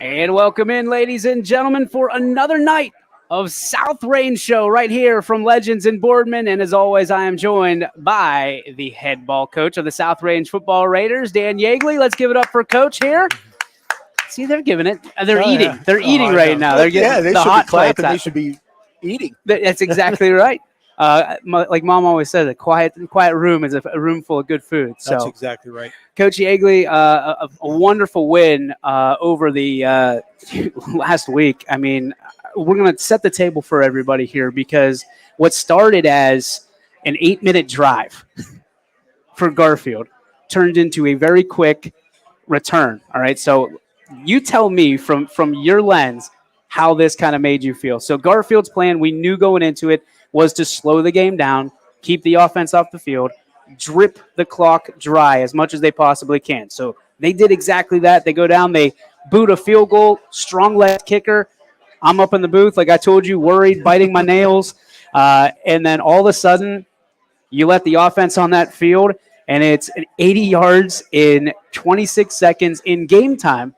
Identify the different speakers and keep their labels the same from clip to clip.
Speaker 1: And welcome in, ladies and gentlemen, for another night of South Range Show right here from Legends in Boardman. And as always, I am joined by the head ball coach of the South Range Football Raiders, Dan Yeagley. Let's give it up for Coach here. See, they're giving it. They're eating.
Speaker 2: Yeah.
Speaker 1: They're eating right now. They're getting
Speaker 2: they
Speaker 1: the
Speaker 2: should
Speaker 1: hot
Speaker 2: be clapping.
Speaker 1: plates.
Speaker 2: They should be eating.
Speaker 1: That's exactly right. Like Mom always says, a quiet room is a room full of good food.
Speaker 2: That's
Speaker 1: So,
Speaker 2: exactly right.
Speaker 1: Coach Yeagley, a wonderful win over the last week. I mean, we're going to set the table for everybody here because what started as an 8-minute drive for Garfield turned into a very quick return. All right, so you tell me from your lens how this kind of made you feel. So Garfield's plan, we knew going into it, was to slow the game down, keep the offense off the field, drip the clock dry as much as they possibly can. So they did exactly that. They go down, they boot a field goal, strong left kicker. I'm up in the booth, like I told you, worried, biting my nails. And then all of a sudden, you let the offense on that field, and it's 80 yards in 26 seconds in game time.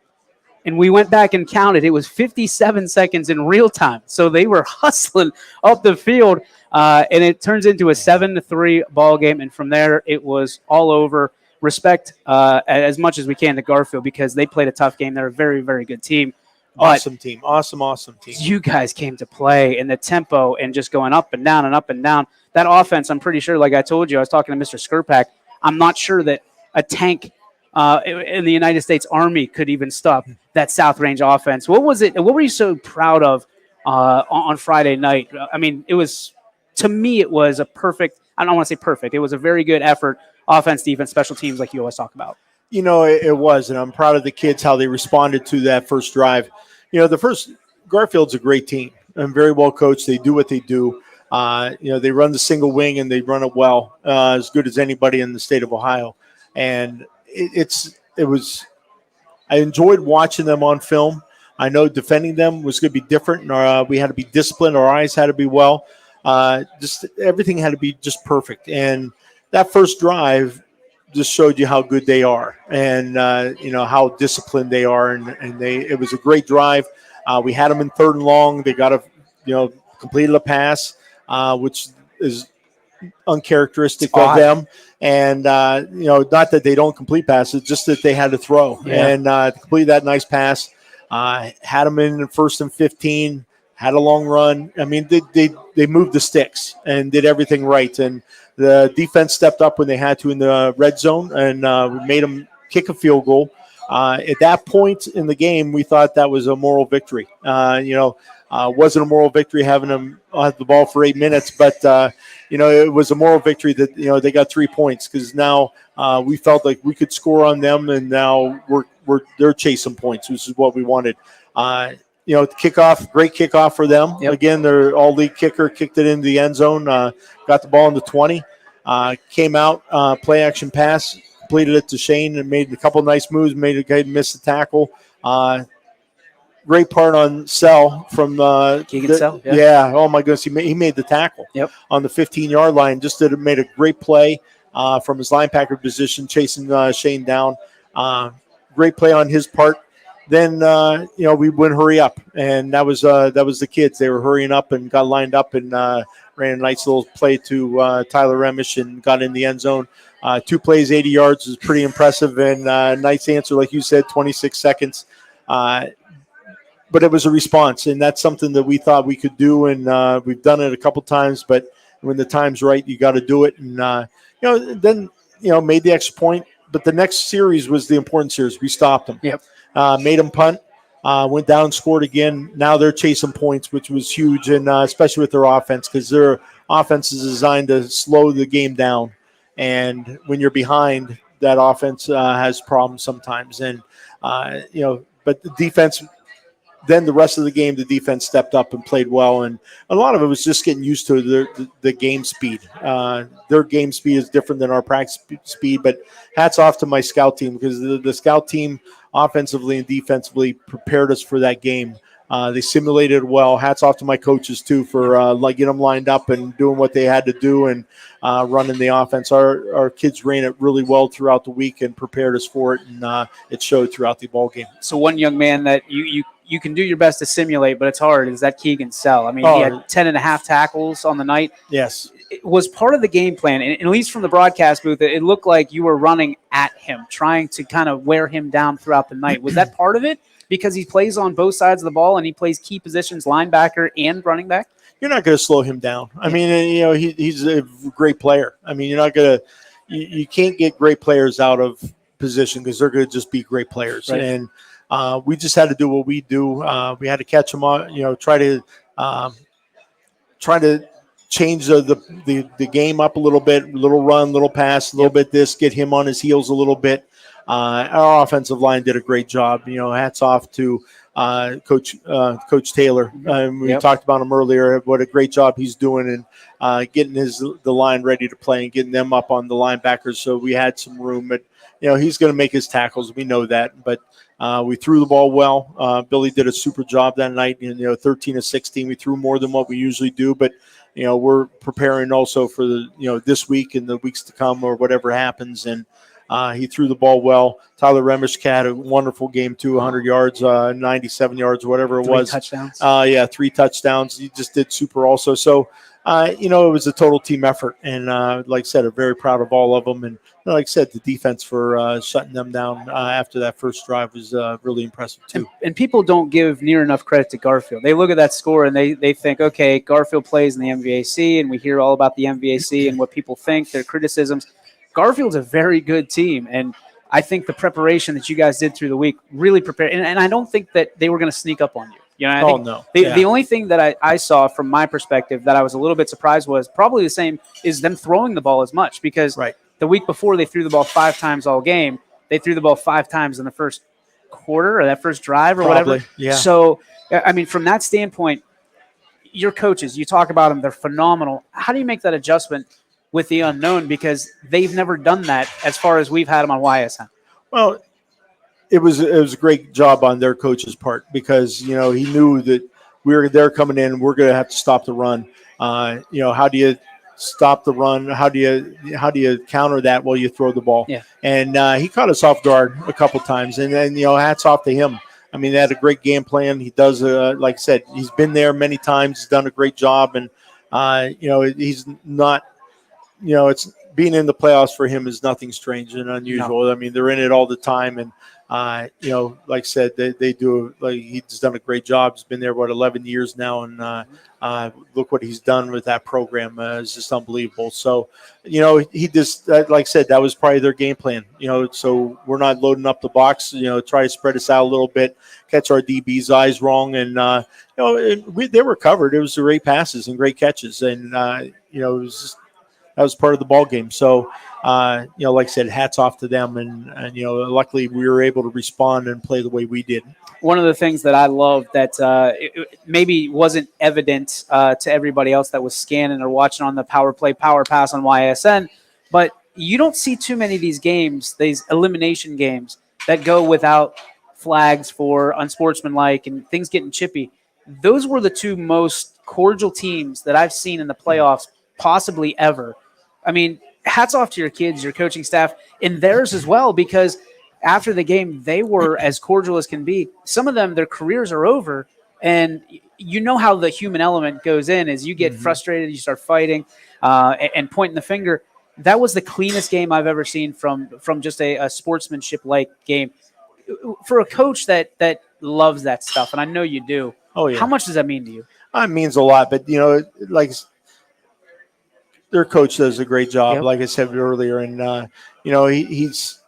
Speaker 1: And we went back and counted. It was 57 seconds in real time. So they were hustling up the field, and it turns into a 7-3 ball game. And from there, it was all over. Respect as much as we can to Garfield because they played a tough game. They're a very, very good team.
Speaker 2: Awesome team. Awesome team.
Speaker 1: You guys came to play in the tempo and just going up and down and up and down. That offense, I'm pretty sure, like I told you, I was talking to Mr. Skirpak, I'm not sure that a tank in the United States Army could even stop that South Range offense. What was it? What were you so proud of on Friday night? I mean, it was, to me, it was a perfect, I don't want to say perfect. It was a very good effort, offense, defense, special teams, like you always talk about.
Speaker 2: You know, it was, and I'm proud of the kids, how they responded to that first drive. You know, Garfield's a great team and very well coached. They do what they do. They run the single wing and they run it well, as good as anybody in the state of Ohio. And I enjoyed watching them on film. I know defending them was going to be different, and we had to be disciplined. Our eyes had to be well. Just everything had to be just perfect. And that first drive just showed you how good they are, and how disciplined they are. And it was a great drive. We had them in 3rd and long. They got completed a pass, which is uncharacteristic of them. And, not that they don't complete passes, just that they had to throw. Yeah. And to complete that nice pass, had them in 1st and 15, had a long run. I mean, they moved the sticks and did everything right. And the defense stepped up when they had to in the red zone, and we made them kick a field goal. At that point in the game, we thought that was a moral victory. Wasn't a moral victory having them have the ball for 8 minutes, but it was a moral victory that they got 3 points because now we felt like we could score on them, and now they're chasing points, which is what we wanted. Kickoff, great kickoff for them. Yep. Again, their all-league kicker kicked it into the end zone, got the ball in the 20, came out, play action pass, completed it to Shane, and made a couple nice moves, made a guy miss the tackle. Great part on Sell from
Speaker 1: Keegan Sell.
Speaker 2: Yeah. Oh my goodness, he made the tackle.
Speaker 1: Yep.
Speaker 2: On the 15-yard line. Just made a great play from his linebacker position, chasing Shane down. Great play on his part. Then we went hurry up, and that was the kids. They were hurrying up and got lined up and ran a nice little play to Tyler Remish and got in the end zone. 2 plays, 80 yards is pretty impressive, and nice answer, like you said, 26 seconds. But it was a response, and that's something that we thought we could do, and we've done it a couple times. But when the time's right, you got to do it. And then made the extra point. But the next series was the important series. We stopped them.
Speaker 1: Yep.
Speaker 2: Made them punt. Went down and scored again. Now they're chasing points, which was huge, and especially with their offense, because their offense is designed to slow the game down. And when you're behind, that offense has problems sometimes. And but the defense. Then the rest of the game, the defense stepped up and played well, and a lot of it was just getting used to the game speed. Their game speed is different than our practice speed, but hats off to my scout team because the scout team offensively and defensively prepared us for that game They simulated well. Hats off to my coaches too for getting them lined up and doing what they had to do and running the offense. Our kids ran it really well throughout the week and prepared us for it, and it showed throughout the ball game.
Speaker 1: So one young man that you can do your best to simulate, but it's hard, is that Keegan Sell. I mean, he had 10.5 tackles on the night.
Speaker 2: Yes.
Speaker 1: It was part of the game plan, and at least from the broadcast booth, it looked like you were running at him, trying to kind of wear him down throughout the night. Was that part of it? Because he plays on both sides of the ball and he plays key positions, linebacker and running back?
Speaker 2: You're not going to slow him down. I mean, he's a great player. I mean, you're not going to – you can't get great players out of position because they're going to just be great players.
Speaker 1: Right.
Speaker 2: And we just had to do what we do. We had to catch them on, try to change the game up a little bit, little run, little pass, a little bit this, get him on his heels a little bit. Our offensive line did a great job. Hats off to Coach Taylor. We talked about him earlier. What a great job he's doing and getting the line ready to play and getting them up on the linebackers. So we had some room, but he's going to make his tackles. We know that, but we threw the ball well. Billy did a super job that night. 13 of 16. We threw more than what we usually do, but we're preparing also for this week and the weeks to come or whatever happens. And he threw the ball well. Tyler Remishka had a wonderful game too, 100 yards, 97 yards, whatever it was.
Speaker 1: 3 touchdowns.
Speaker 2: 3 touchdowns. He just did super also. So, it was a total team effort. And like I said, I'm very proud of all of them. And like I said, the defense for shutting them down after that first drive was really impressive too.
Speaker 1: And people don't give near enough credit to Garfield. They look at that score and they think, okay, Garfield plays in the MVAC, and we hear all about the MVAC and what people think, their criticisms. Garfield's a very good team, and I think the preparation that you guys did through the week really prepared. And I don't think that they were going to sneak up on you. I think
Speaker 2: no.
Speaker 1: The only thing that I saw from my perspective that I was a little bit surprised was probably the same is them throwing the ball as much, because the week before they threw the ball 5 times all game. They threw the ball 5 times in the first quarter or that first drive or whatever.
Speaker 2: Yeah.
Speaker 1: So, I mean, from that standpoint, your coaches, you talk about them, they're phenomenal. How do you make that adjustment with the unknown, because they've never done that as far as we've had them on YSN?
Speaker 2: Well, it was a great job on their coach's part, because he knew that they're coming in, we're going to have to stop the run. How do you stop the run? How do you counter that while you throw the ball?
Speaker 1: Yeah.
Speaker 2: And he caught us off guard a couple times, and then hats off to him. I mean, they had a great game plan. He does, like I said, he's been there many times. He's done a great job, and he's not. It's being in the playoffs for him is nothing strange and unusual. No. I mean, they're in it all the time, and like I said, they do. Like, he's done a great job. He's been there 11 years now, and look what he's done with that program. It's just unbelievable. So, he just like I said, that was probably their game plan. So we're not loading up the box. Try to spread us out a little bit, catch our DB's eyes wrong, and they were covered. It was great passes and great catches, and it was just. That was part of the ball game. So, like I said, hats off to them. And luckily we were able to respond and play the way we did.
Speaker 1: One of the things that I love that it maybe wasn't evident to everybody else that was scanning or watching on the Power Play, Power Pass on YSN, but you don't see too many of these games, these elimination games, that go without flags for unsportsmanlike and things getting chippy. Those were the 2 most cordial teams that I've seen in the playoffs possibly ever. I mean, hats off to your kids, your coaching staff, and theirs as well, because after the game, they were as cordial as can be. Some of them, their careers are over, and how the human element goes in is you get frustrated, you start fighting and pointing the finger. That was the cleanest game I've ever seen from just a sportsmanship-like game. For a coach that loves that stuff, and I know you do, how much does that mean to you?
Speaker 2: It means a lot, but, like – their coach does a great job, like I said earlier, and it's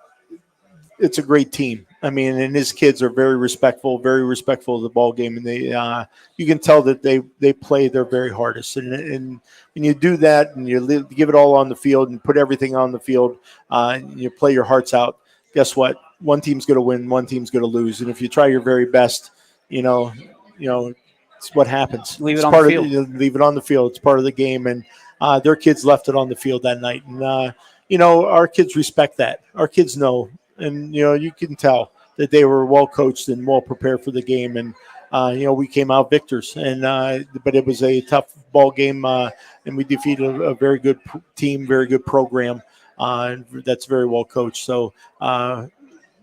Speaker 2: a great team. I mean, and his kids are very respectful of the ball game, and they you can tell that they play their very hardest. And when you do that and you give it all on the field and put everything on the field, and you play your hearts out, guess what? One team's going to win, one team's going to lose, and if you try your very best, it's what happens.
Speaker 1: Leave it on the field.
Speaker 2: Leave it on the field. It's part of the game, and their kids left it on the field that night. And, our kids respect that. Our kids know. And, you can tell that they were well coached and well prepared for the game. And we came out victors. And but it was a tough ball game, and we defeated a very good team, very good program. That's very well coached. So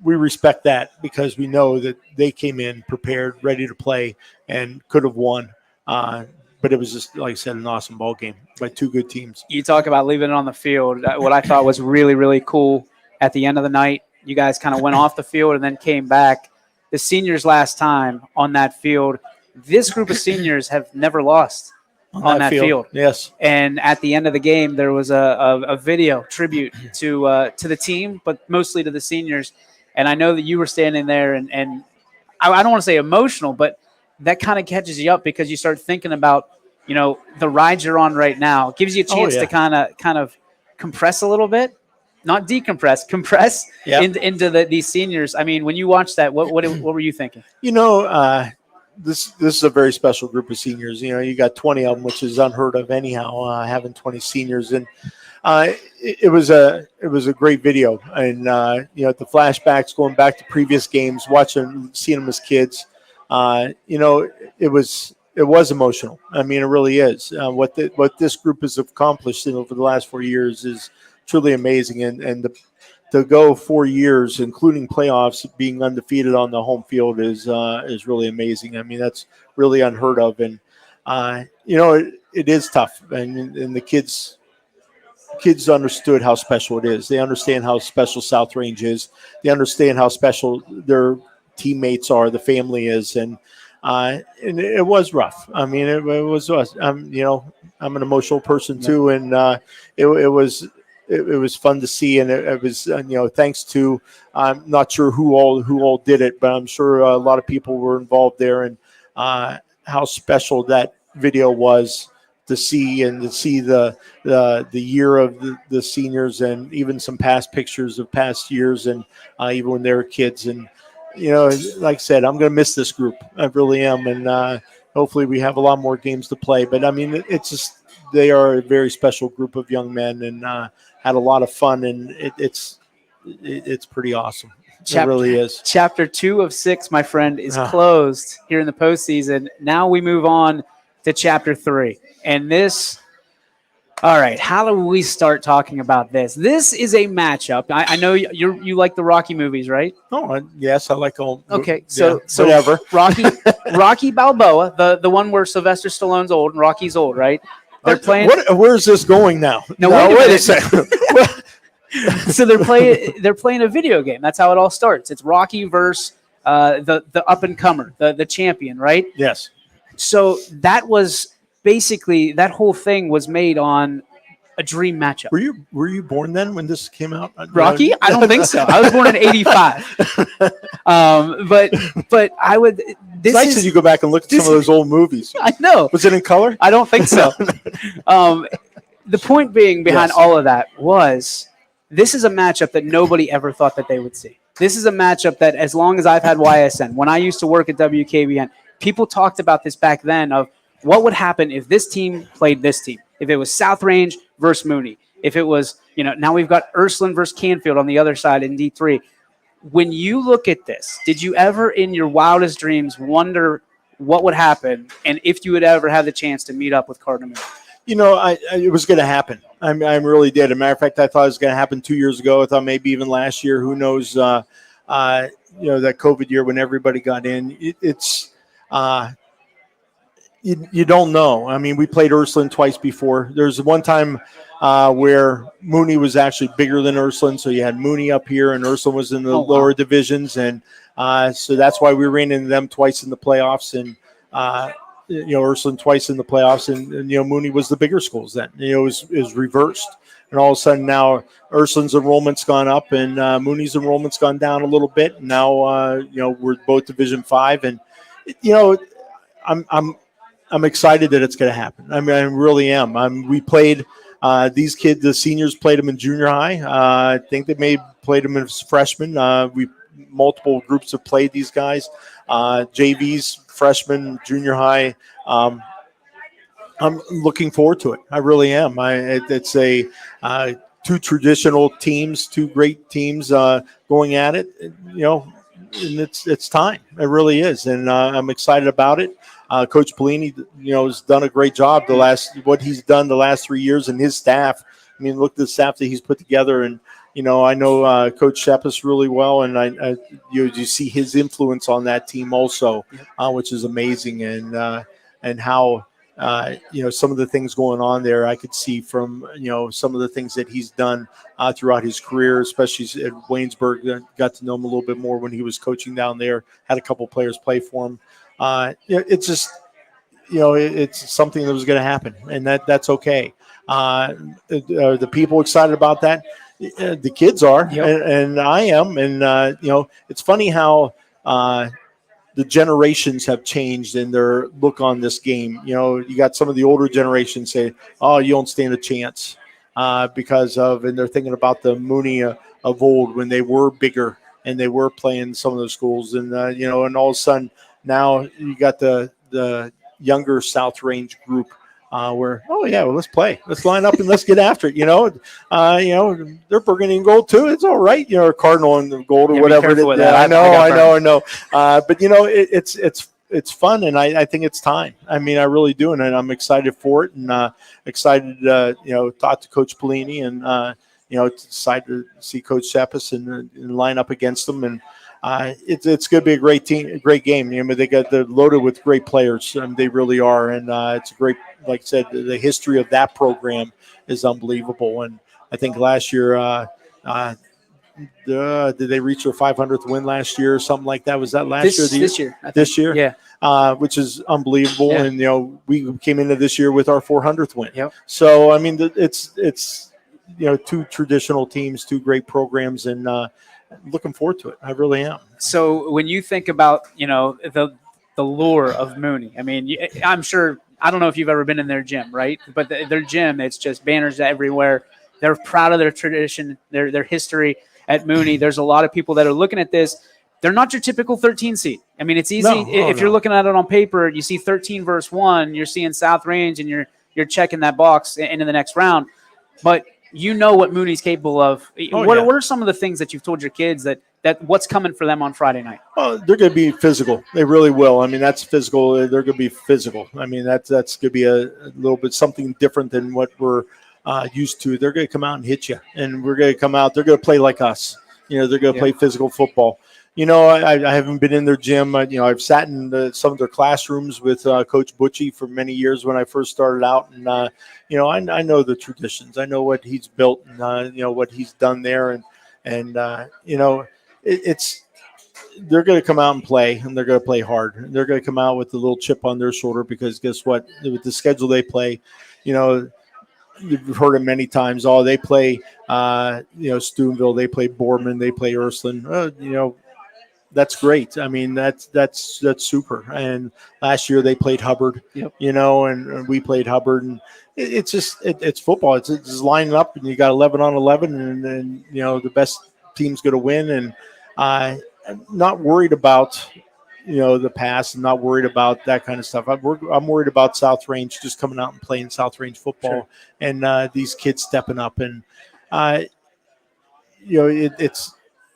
Speaker 2: we respect that because we know that they came in prepared, ready to play, and could have won. But it was just, like I said, an awesome ball game by two good teams.
Speaker 1: You talk about leaving it on the field. What I thought was really, really cool at the end of the night, you guys kind of went off the field and then came back. The seniors last time on that field, this group of seniors have never lost on that field.
Speaker 2: Yes.
Speaker 1: And at the end of the game, there was a video tribute to the team, but mostly to the seniors. And I know that you were standing there, and I don't want to say emotional, but that kind of catches you up because you start thinking about, the ride you're on right now. It gives you a chance to kind of compress a little bit, not decompress, compress into these seniors. I mean, when you watched that, what were you thinking?
Speaker 2: This is a very special group of seniors. You got 20 of them, which is unheard of anyhow, having 20 seniors. And it was a great video. And, the flashbacks going back to previous games, seeing them as kids, it was emotional. I mean, it really is. What this group has accomplished over the last 4 years is truly amazing. And to go 4 years, including playoffs, being undefeated on the home field is really amazing. I mean, that's really unheard of. And, it is tough. And the kids understood how special it is. They understand how special South Range is. They understand how special their teammates are, the family is. And it was rough. I mean, it was us. I'm an emotional person too. And it was fun to see, and it was thanks to, I'm not sure who all did it, but I'm sure a lot of people were involved there, and how special that video was to see, and to see the year of the seniors, and even some past pictures of past years, and even when they were kids. And like I said, I'm going to miss this group. I really am, and hopefully we have a lot more games to play. But I mean, it's just, they are a very special group of young men, and had a lot of fun, and it's pretty awesome. It really is.
Speaker 1: Chapter 2 of 6, my friend, is closed here in the postseason. Now we move on to Chapter 3, and this. All right, how do we start talking about this? This is a matchup. I know you like the Rocky movies, right?
Speaker 2: Oh, yes, I like all.
Speaker 1: Okay, so
Speaker 2: whatever.
Speaker 1: Rocky Balboa, the one where Sylvester Stallone's old and Rocky's old, right? They're playing.
Speaker 2: Where's this going now?
Speaker 1: No, wait a second. So they're playing a video game. That's how it all starts. It's Rocky versus the up and comer, the champion, right?
Speaker 2: Yes.
Speaker 1: So that was basically, that whole thing was made on a dream matchup.
Speaker 2: Were you born then when this came out?
Speaker 1: Rocky? I don't think so. I was born in '85. But I would.
Speaker 2: It's nice that you go back and look at some of those old movies.
Speaker 1: I know.
Speaker 2: Was it in color?
Speaker 1: I don't think so. The point being behind all of that was, this is a matchup that nobody ever thought that they would see. This is a matchup that, as long as I've had YSN, when I used to work at WKBN, people talked about this back then of what would happen if this team played this team. If it was South Range versus Mooney. If it was, now we've got Ursuline versus Canfield on the other side in D3. When you look at this, did you ever in your wildest dreams wonder what would happen, and if you would ever have the chance to meet up with Cardinal Mooney?
Speaker 2: It was going to happen. I really did. As a matter of fact, I thought it was going to happen 2 years ago. I thought maybe even last year. Who knows? That COVID year when everybody got in. You don't know. I mean, we played Ursuline twice before. There's one time where Mooney was actually bigger than Ursuline, so you had Mooney up here, and Ursuline was in the lower divisions, and so that's why we ran into them twice in the playoffs, and Ursuline twice in the playoffs, and Mooney was the bigger schools then. It was reversed, and all of a sudden now Ursuline's enrollment's gone up, and Mooney's enrollment's gone down a little bit. And now we're both Division 5, and I'm excited that it's going to happen. I mean, I really am. We played these kids, the seniors played them in junior high. I think they may have played them as freshmen. Multiple groups have played these guys. JVs, freshmen, junior high. I'm looking forward to it. I really am. It's two traditional teams, two great teams going at it. it's time. It really is, and I'm excited about it. Coach Pelini, has done a great job what he's done the last 3 years, and his staff. I mean, look at the staff that he's put together, and I know Coach Shepis really well, and you see his influence on that team also, which is amazing, and how. Some of the things going on there, I could see from, some of the things that he's done throughout his career, especially at Waynesburg. Got to know him a little bit more when he was coaching down there, had a couple players play for him. It's just, it's something that was going to happen, and that's okay. The people excited about that? The kids are, and I am. And, it's funny how the generations have changed in their look on this game. You got some of the older generations say, "Oh, you don't stand a chance," because of, and they're thinking about the Mooney of old when they were bigger and they were playing some of those schools, and and all of a sudden now you got the younger South Range group. Where, oh yeah, well, let's play, let's line up and let's get after it. They're burgundy and gold too. It's all right. Or Cardinal and gold or whatever. I know. But it's fun, and I think it's time. I mean, I really do, and I'm excited for it, and excited. Talk to Coach Pelini, and decide to see Coach Shepis and line up against them, and. It's going to be a great team, a great game. They're loaded with great players, and they really are. And it's a great, like I said, the history of that program is unbelievable. And I think last year, did they reach their 500th win last year or something like that? Was that last year?
Speaker 1: This year.
Speaker 2: This year,
Speaker 1: yeah.
Speaker 2: Which is unbelievable.
Speaker 1: Yeah.
Speaker 2: And we came into this year with our 400th win.
Speaker 1: Yep.
Speaker 2: So I mean, it's two traditional teams, two great programs, and. Looking forward to it. I really am.
Speaker 1: So when you think about, the lure of Mooney, I mean, I'm sure, I don't know if you've ever been in their gym, right? But their gym, it's just banners everywhere. They're proud of their tradition, their history at Mooney. There's a lot of people that are looking at this. They're not your typical 13 seed. I mean, it's easy. You're looking at it on paper, you see 13 versus 1, you're seeing South Range, and you're checking that box into the next round. But what Mooney's capable of. What are some of the things that you've told your kids that what's coming for them on Friday night?
Speaker 2: Well, they're going to be physical. They really will. I mean, that's physical. They're going to be physical. I mean, that's going to be a little bit something different than what we're used to. They're going to come out and hit you, and we're going to come out. They're going to play like us. They're going to play physical football. I haven't been in their gym. I've sat in some of their classrooms with Coach Butchie for many years when I first started out, and I know the traditions. I know what he's built, and what he's done there, and it's they're going to come out and play, and they're going to play hard. They're going to come out with a little chip on their shoulder because guess what? With the schedule they play, you've heard it many times. Oh, they play, Steubenville, they play Boardman, they play Ursuline. That's great. I mean, that's super. And last year they played Hubbard, and we played Hubbard, and it's just it's football. It's just lining up, and you got 11 on 11, and then the best team's going to win. And I'm not worried about the past, and not worried about that kind of stuff. I'm worried about South Range just coming out and playing South Range football, and these kids stepping up, and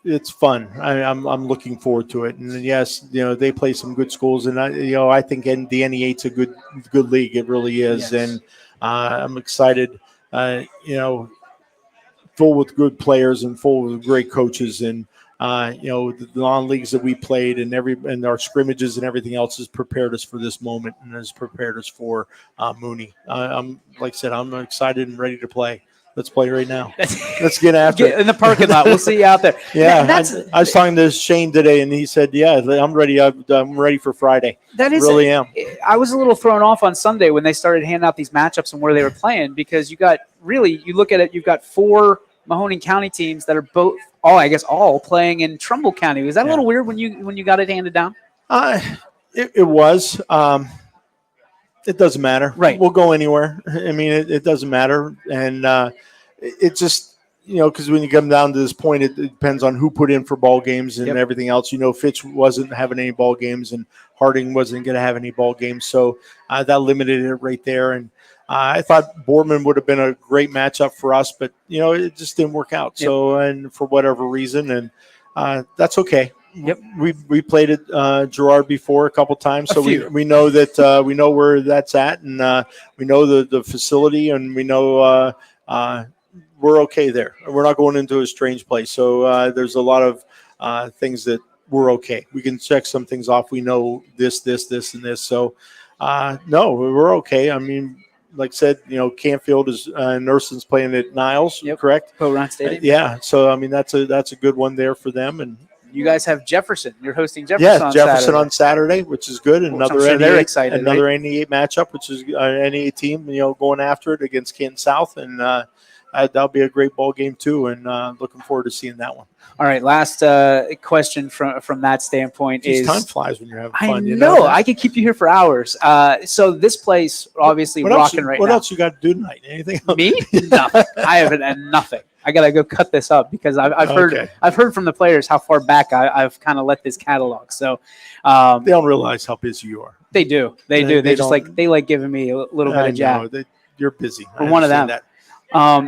Speaker 2: it's fun. I'm looking forward to it. And yes, they play some good schools, and I think the NE8's a good league. It really is. Yes. And I'm excited. Full with good players and full with great coaches, and the non-leagues that we played and our scrimmages and everything else has prepared us for this moment and has prepared us for Mooney. I'm like I said, I'm excited and ready to play. Let's play right now. Let's get after it.
Speaker 1: In the parking lot. We'll see you out there.
Speaker 2: Yeah, I was talking to Shane today, and he said, "Yeah, I'm ready. I'm ready for Friday." Really am.
Speaker 1: I was a little thrown off on Sunday when they started handing out these matchups and where they were playing, because you look at it, you've got 4 Mahoning County teams that are all playing in Trumbull County. Was that a little weird when you got it handed down?
Speaker 2: It was. It doesn't matter.
Speaker 1: Right.
Speaker 2: We'll go anywhere. I mean, it doesn't matter. And it just, because when you come down to this point, it depends on who put in for ball games and everything else. Fitch wasn't having any ball games, and Harding wasn't going to have any ball games. So that limited it right there. And I thought Boardman would have been a great matchup for us, but, it just didn't work out. So, and for whatever reason, and that's okay.
Speaker 1: Yep.
Speaker 2: We played at Girard before a couple times, so we know that we know where that's at, and we know the facility, and we know we're okay there. We're not going into a strange place. So there's a lot of things that we're okay. We can check some things off. We know this, and this. So no, we're okay. I mean, like I said, Canfield is Nurson's playing at Niles, correct?
Speaker 1: Poe Stadium.
Speaker 2: Yeah. So I mean, that's a good one there for them. And
Speaker 1: you guys have Jefferson. You're hosting Jefferson.
Speaker 2: Jefferson on Saturday, which is good.
Speaker 1: Another sure they're excited.
Speaker 2: Another NE8 matchup, which is an NE8 team, going after it against Canton South, and that'll be a great ball game too. And looking forward to seeing that one.
Speaker 1: All right, last question from that standpoint is
Speaker 2: time flies when you're having fun.
Speaker 1: I know. I could keep you here for hours. So this place obviously rocking right now.
Speaker 2: What else you got to do tonight? Anything else?
Speaker 1: Me? Nothing. I have nothing. I gotta go cut this up because I've heard from the players how far back I've kind of let this catalog. So
Speaker 2: they don't realize how busy you are.
Speaker 1: They do. They do. They just like giving me a little bit of jab.
Speaker 2: You're busy.
Speaker 1: For one of them.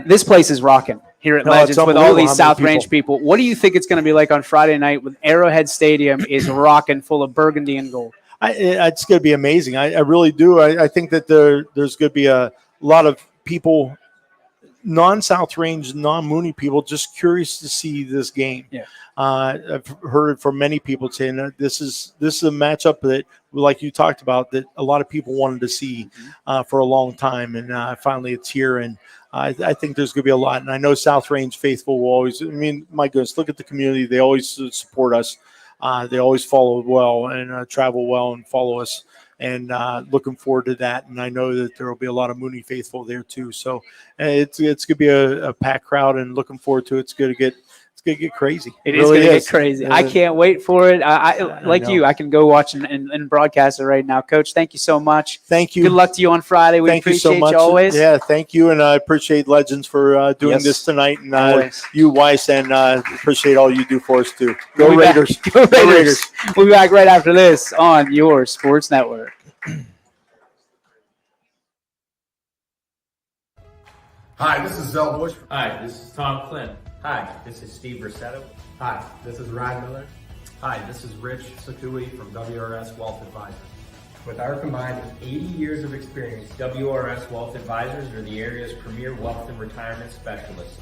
Speaker 1: This place is rocking here at Legends with all these South Range people. What do you think it's going to be like on Friday night when Arrowhead Stadium is rocking full of burgundy and gold?
Speaker 2: It's going to be amazing. I really do. I think that there's going to be a lot of people, non-South Range, non-Mooney people, just curious to see this game.
Speaker 1: Yeah.
Speaker 2: I've heard from many people saying that this is a matchup that, like you talked about, that a lot of people wanted to see for a long time, and finally it's here. And I think there's going to be a lot. And I know South Range faithful will always. I mean, my goodness, look at the community; they always support us. They always follow well and travel well and follow us. And looking forward to that. And I know that there will be a lot of Mooney faithful there too. So it's going to be a packed crowd, and looking forward to it. It's going to get crazy.
Speaker 1: It is going to get crazy. I can't wait for it. I can go watch and broadcast it right now. Coach, thank you so much.
Speaker 2: Thank you.
Speaker 1: Good luck to you on Friday. We appreciate you always.
Speaker 2: Yeah, thank you. And I appreciate Legends for doing this tonight. And you, Weiss, and appreciate all you do for us too. Go Raiders.
Speaker 1: Go Raiders. We'll be back right after this on your Sports Network.
Speaker 3: Hi, this is Zell Bush.
Speaker 4: Hi, this is Tom Flynn.
Speaker 5: Hi, this is Steve Rossetto.
Speaker 6: Hi, this is Ryan Miller.
Speaker 7: Hi, this is Rich Sakui from WRS Wealth Advisors.
Speaker 6: With our combined 80 years of experience,
Speaker 5: WRS Wealth Advisors are the area's premier wealth and retirement specialists.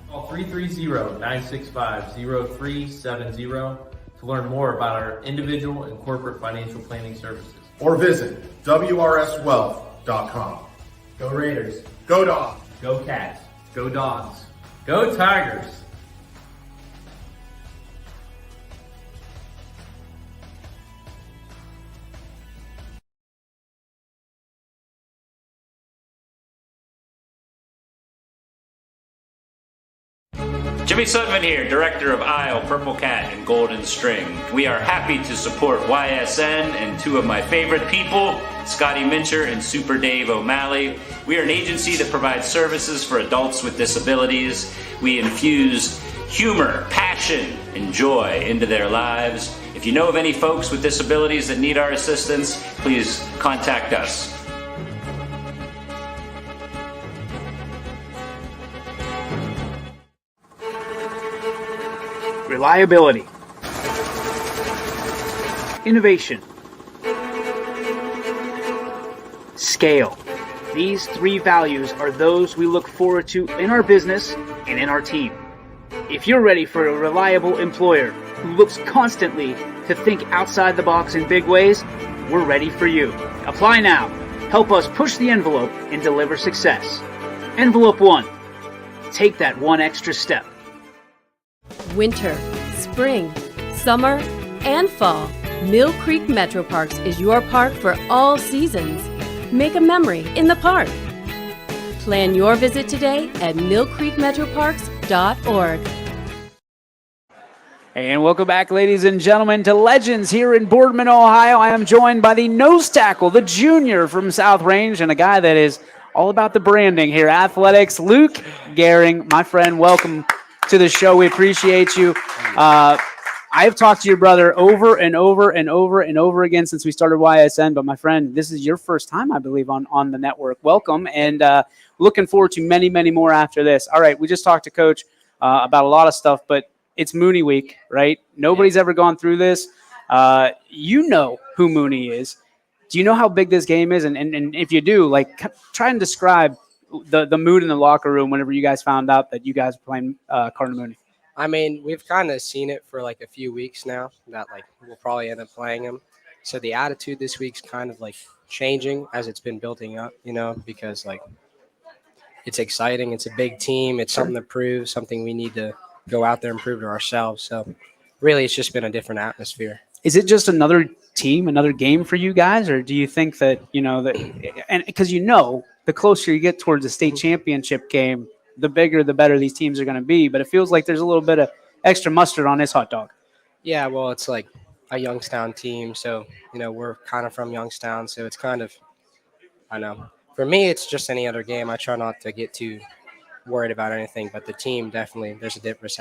Speaker 4: Call 330-965-0370 to learn more about our individual and corporate financial planning services.
Speaker 3: Or visit WRSwealth.com.
Speaker 6: Go Raiders.
Speaker 3: Go Dogs.
Speaker 5: Go Cats.
Speaker 4: Go Dogs. Go Tigers.
Speaker 8: Jimmy Sudman here, Director of Isle, Purple Cat, and Golden String. We are happy to support YSN and two of my favorite people, Scotty Mincher and Super Dave O'Malley. We are an agency that provides services for adults with disabilities. We infuse humor, passion, and joy into their lives. If you know of any folks with disabilities that need our assistance, please contact us.
Speaker 1: Reliability, innovation, scale. These three values are those we look forward to in our business and in our team. If you're ready for a reliable employer who looks constantly to think outside the box in big ways, we're ready for you. Apply now. Help us push the envelope and deliver success. Envelope 1. Take that one extra step.
Speaker 9: Winter, spring, summer, and fall. Mill Creek Metro Parks is your park for all seasons. Make a memory in the park. Plan your visit today at millcreekmetroparks.org.
Speaker 1: And welcome back, ladies and gentlemen, to Legends here in Boardman, Ohio. I am joined by the nose tackle, the junior from South Range, and a guy that is all about the branding here, athletics, Luke Gehring. My friend, welcome to the show. We appreciate you. I've talked to your brother over and over and over and over again since we started YSN, but my friend, this is your first time, I believe, on the network. Welcome, and looking forward to many, many more after this. All right, we just talked to Coach about a lot of stuff, but it's Mooney week, right? Nobody's ever gone through this. You know who Mooney is. Do you know how big this game is? And if you do, like, try and describe the mood in the locker room whenever you guys found out that you guys were playing Cardinal Mooney.
Speaker 10: I mean, we've kind of seen it for like a few weeks now that like we'll probably end up playing him. So the attitude this week's kind of like changing as it's been building up, because like it's exciting. It's a big team. It's something to prove, something we need to go out there and prove to ourselves. So really, it's just been a different atmosphere.
Speaker 1: Is it just another team, another game for you guys, or do you think that and because the closer you get towards the state championship game, the bigger, the better these teams are going to be. But it feels like there's a little bit of extra mustard on this hot dog.
Speaker 10: Yeah, well, it's like a Youngstown team, so we're kind of from Youngstown, so it's kind of, I know. For me, it's just any other game. I try not to get too worried about anything, but the team definitely, there's a different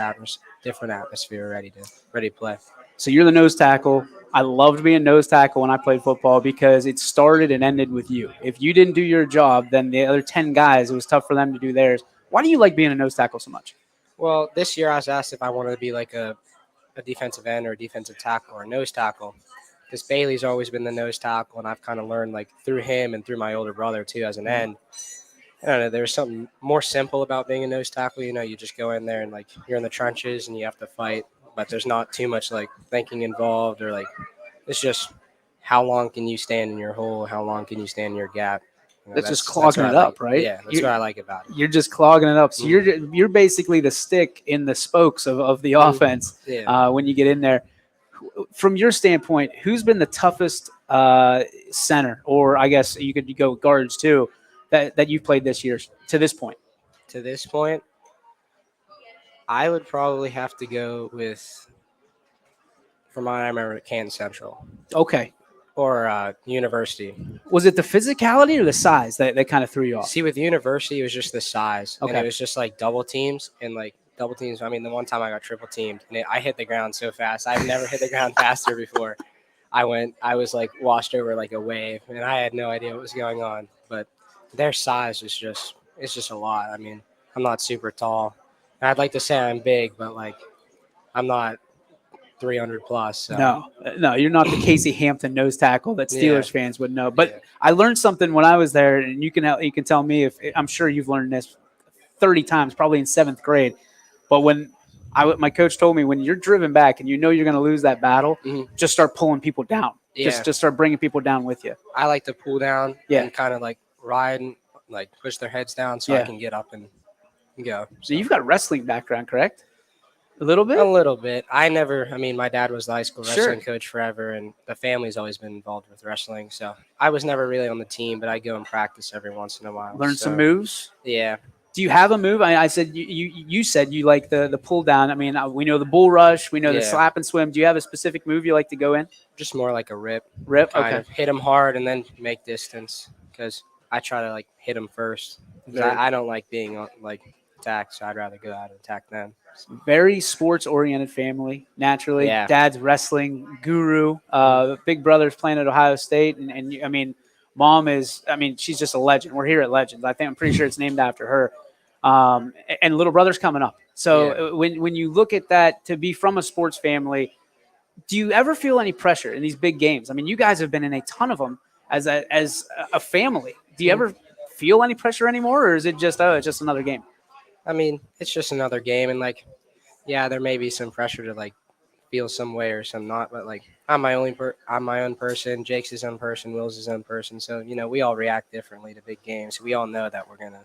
Speaker 10: atmosphere ready to play.
Speaker 1: So you're the nose tackle. I loved being nose tackle when I played football because it started and ended with you. If you didn't do your job, then the other 10 guys, it was tough for them to do theirs. Why do you like being a nose tackle so much?
Speaker 10: Well, this year I was asked if I wanted to be like a defensive end or a defensive tackle or a nose tackle, because Bailey's always been the nose tackle, and I've kind of learned like through him and through my older brother too as an end. I don't know, there's something more simple about being a nose tackle. You just go in there and like you're in the trenches and you have to fight, but there's not too much like thinking involved, or like it's just how long can you stand in your hole, how long can you stand in your gap.
Speaker 1: That's just clogging it up, right?
Speaker 10: Yeah, that's what I like about it.
Speaker 1: You're just clogging it up. So you're basically the stick in the spokes of the offense when you get in there. From your standpoint, who's been the toughest center, or I guess you could go guards too, that you've played this year to this point?
Speaker 10: To this point, I would probably have to go with, from what I remember, Canton Central.
Speaker 1: Okay.
Speaker 10: Or University.
Speaker 1: Was it the physicality or the size that kind of threw you off?
Speaker 10: See, with University, it was just the size.
Speaker 1: Okay.
Speaker 10: And it was just like double teams. And like double teams, I mean, the one time I got triple teamed, and I hit the ground so fast. I've never hit the ground faster before. I was like washed over like a wave, and I had no idea what was going on. But their size is just a lot. I mean, I'm not super tall. I'd like to say I'm big, but like I'm not 300 plus. So.
Speaker 1: No, you're not the Casey Hampton nose tackle that Steelers fans would know. But I learned something when I was there, and you can tell me if I'm sure you've learned this 30 times, probably in 7th grade. But when my coach told me, when you're driven back and you're going to lose that battle, just start pulling people down.
Speaker 10: Yeah.
Speaker 1: Just start bringing people down with you.
Speaker 10: I like to pull down and kind of like ride and like push their heads down so I can get up and go.
Speaker 1: So you've got wrestling background, correct? A little bit?
Speaker 10: A little bit. My dad was the high school wrestling coach forever, and the family's always been involved with wrestling. So I was never really on the team, but I go and practice every once in a while.
Speaker 1: Learn some moves?
Speaker 10: Yeah.
Speaker 1: Do you have a move? I said you said you like the pull down. I mean, we know the bull rush. We know the slap and swim. Do you have a specific move you like to go in?
Speaker 10: Just more like a rip.
Speaker 1: Rip?
Speaker 10: Kind of hit them hard and then make distance, because I try to like hit them first. I don't like being like attacked, so I'd rather go out and attack them.
Speaker 1: Very sports-oriented family, naturally.
Speaker 10: Yeah.
Speaker 1: Dad's wrestling guru. Big brother's playing at Ohio State. And I mean, mom is, she's just a legend. We're here at Legends. I'm pretty sure it's named after her. And little brother's coming up. So when you look at that, to be from a sports family, do you ever feel any pressure in these big games? I mean, you guys have been in a ton of them as a family. Do you ever feel any pressure anymore, or is it just, it's just another game?
Speaker 10: I mean, it's just another game, and like, there may be some pressure to like feel some way or some not, but like I'm my own person. Jake's his own person. Will's his own person. So we all react differently to big games. We all know that we're gonna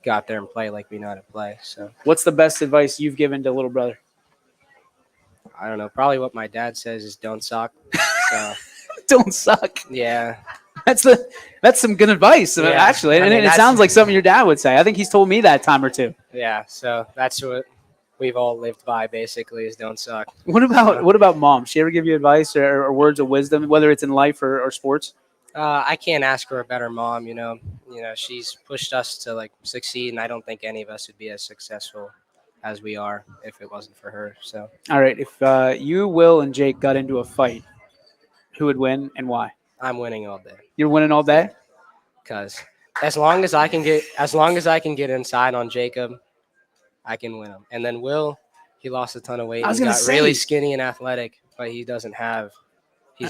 Speaker 10: go out there and play like we know how to play. So
Speaker 1: what's the best advice you've given to little brother?
Speaker 10: I don't know. Probably what my dad says is don't suck. So
Speaker 1: don't suck.
Speaker 10: Yeah.
Speaker 1: That's some good advice, actually. And it sounds like something your dad would say. I think he's told me that time or two.
Speaker 10: Yeah, so that's what we've all lived by, basically, is don't suck.
Speaker 1: What about mom? She ever give you advice or words of wisdom, whether it's in life or sports?
Speaker 10: I can't ask for a better mom. She's pushed us to like succeed, and I don't think any of us would be as successful as we are if it wasn't for her. So,
Speaker 1: all right, if you, Will, and Jake got into a fight, who would win and why?
Speaker 10: I'm winning all day.
Speaker 1: You're winning all day?
Speaker 10: Because as long as I can get inside on Jacob, I can win him. And then Will, He lost a ton of weight.
Speaker 1: I was
Speaker 10: and
Speaker 1: gonna
Speaker 10: got
Speaker 1: say.
Speaker 10: really skinny and athletic, but he's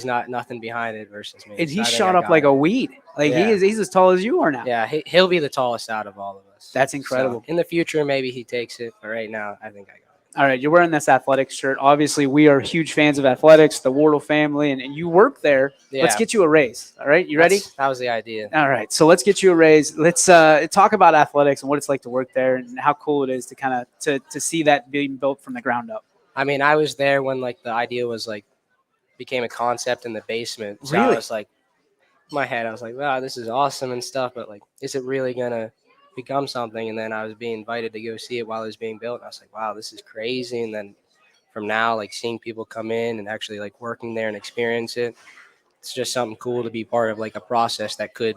Speaker 10: not nothing behind it versus me.
Speaker 1: And
Speaker 10: So
Speaker 1: he
Speaker 10: I think
Speaker 1: shot
Speaker 10: I
Speaker 1: up
Speaker 10: got
Speaker 1: like
Speaker 10: it.
Speaker 1: a weed. Like
Speaker 10: Yeah.
Speaker 1: he's as tall as you are now.
Speaker 10: Yeah, he'll be the tallest out of all of us.
Speaker 1: That's
Speaker 10: So,
Speaker 1: incredible.
Speaker 10: in the future, maybe he takes it, but right now, I think I got it.
Speaker 1: All right, you're wearing this athletics shirt. Obviously, we are huge fans of athletics, the Wardle family, and you work there.
Speaker 10: Yeah.
Speaker 1: Let's get you a raise. All right, you ready?
Speaker 10: That was the idea.
Speaker 1: All right, so let's get you a raise. Let's talk about athletics and what it's like to work there and how cool it is to kind of to see that being built from the ground up.
Speaker 10: I mean, I was there when like the idea was like became a concept in the basement. So
Speaker 1: Really?
Speaker 10: I was like, in my head, I was like, wow, this is awesome and stuff, but like, is it really gonna become something? And then I was being invited to go see it while it was being built. And I was like, wow, this is crazy. And then from now, like seeing people come in and actually like working there and experience it, it's just something cool to be part of like a process that could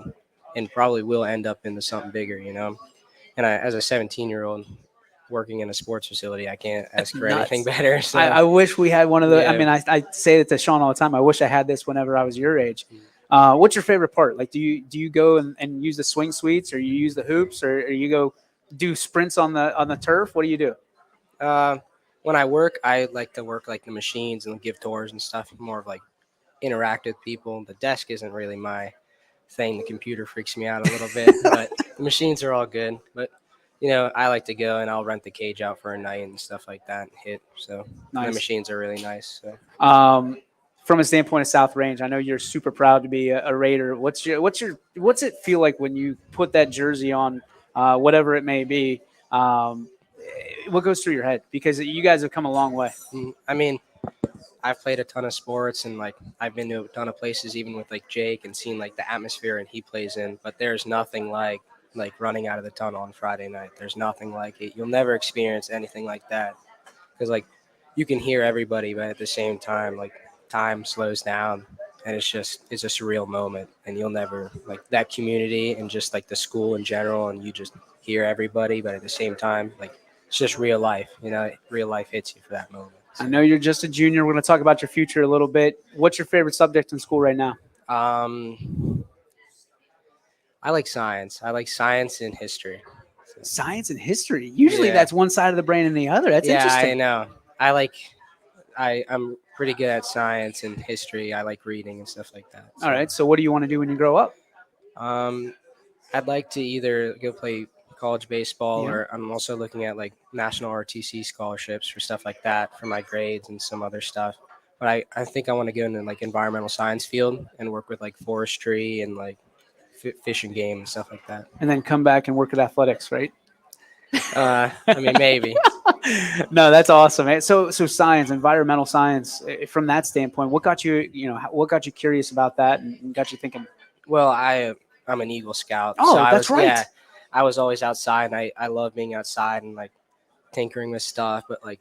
Speaker 10: and probably will end up into something bigger, you know? And as a 17-year-old working in a sports facility, I can't ask for
Speaker 1: Nuts.
Speaker 10: anything better. So
Speaker 1: I wish we had one of the. I
Speaker 10: Yeah.
Speaker 1: mean, I say it to Sean all the time. I wish I had this whenever I was your age. What's your favorite part? Like, do you go and use the swing suites, or you use the hoops, or you go do sprints on the turf? What do you do?
Speaker 10: when I work, I like to work like the machines and give tours and stuff, more of like interact with people. The desk isn't really my thing. The computer freaks me out a little bit, but the machines are all good. But you know, I like to go and I'll rent the cage out for a night and stuff like that and hit. So
Speaker 1: Nice.
Speaker 10: the machines are really nice. So.
Speaker 1: From a standpoint of South Range, I know you're super proud to be a Raider. What's it feel like when you put that jersey on, whatever it may be? What goes through your head? Because you guys have come a long way.
Speaker 10: I mean, I've played a ton of sports and like I've been to a ton of places, even with like Jake, and seen like the atmosphere and he plays in. But there's nothing like running out of the tunnel on Friday night. There's nothing like it. You'll never experience anything like that because like you can hear everybody, but at the same time, like time slows down and it's just a surreal moment. And you'll never like that community and just like the school in general, and you just hear everybody, but at the same time, like it's just real life. You know, real life hits you for that moment.
Speaker 1: I know you're just a junior. We're going to talk about your future a little bit. What's your favorite subject in school right now?
Speaker 10: I like science. I like science and history.
Speaker 1: Science and history. Usually
Speaker 10: Yeah.
Speaker 1: that's one side of the brain and the other. That's
Speaker 10: Yeah, I
Speaker 1: interesting.
Speaker 10: know. I'm pretty good at science and history. I like reading and stuff like that.
Speaker 1: All right. So what do you want to do when you grow up?
Speaker 10: I'd like to either go play college baseball,
Speaker 1: Yeah.
Speaker 10: or I'm also looking at like national RTC scholarships for stuff like that for my grades and some other stuff. But I think I want to go into like environmental science field and work with like forestry and like fish and game and stuff like that.
Speaker 1: And then come back and work at athletics, right?
Speaker 10: I mean, maybe.
Speaker 1: No, that's awesome. Man. So science, environmental science, from that standpoint, what got you, what got you curious about that and got you thinking?
Speaker 10: Well, I'm an Eagle Scout.
Speaker 1: Oh,
Speaker 10: so
Speaker 1: that's right.
Speaker 10: Yeah, I was always outside, and I love being outside and like tinkering with stuff. But like,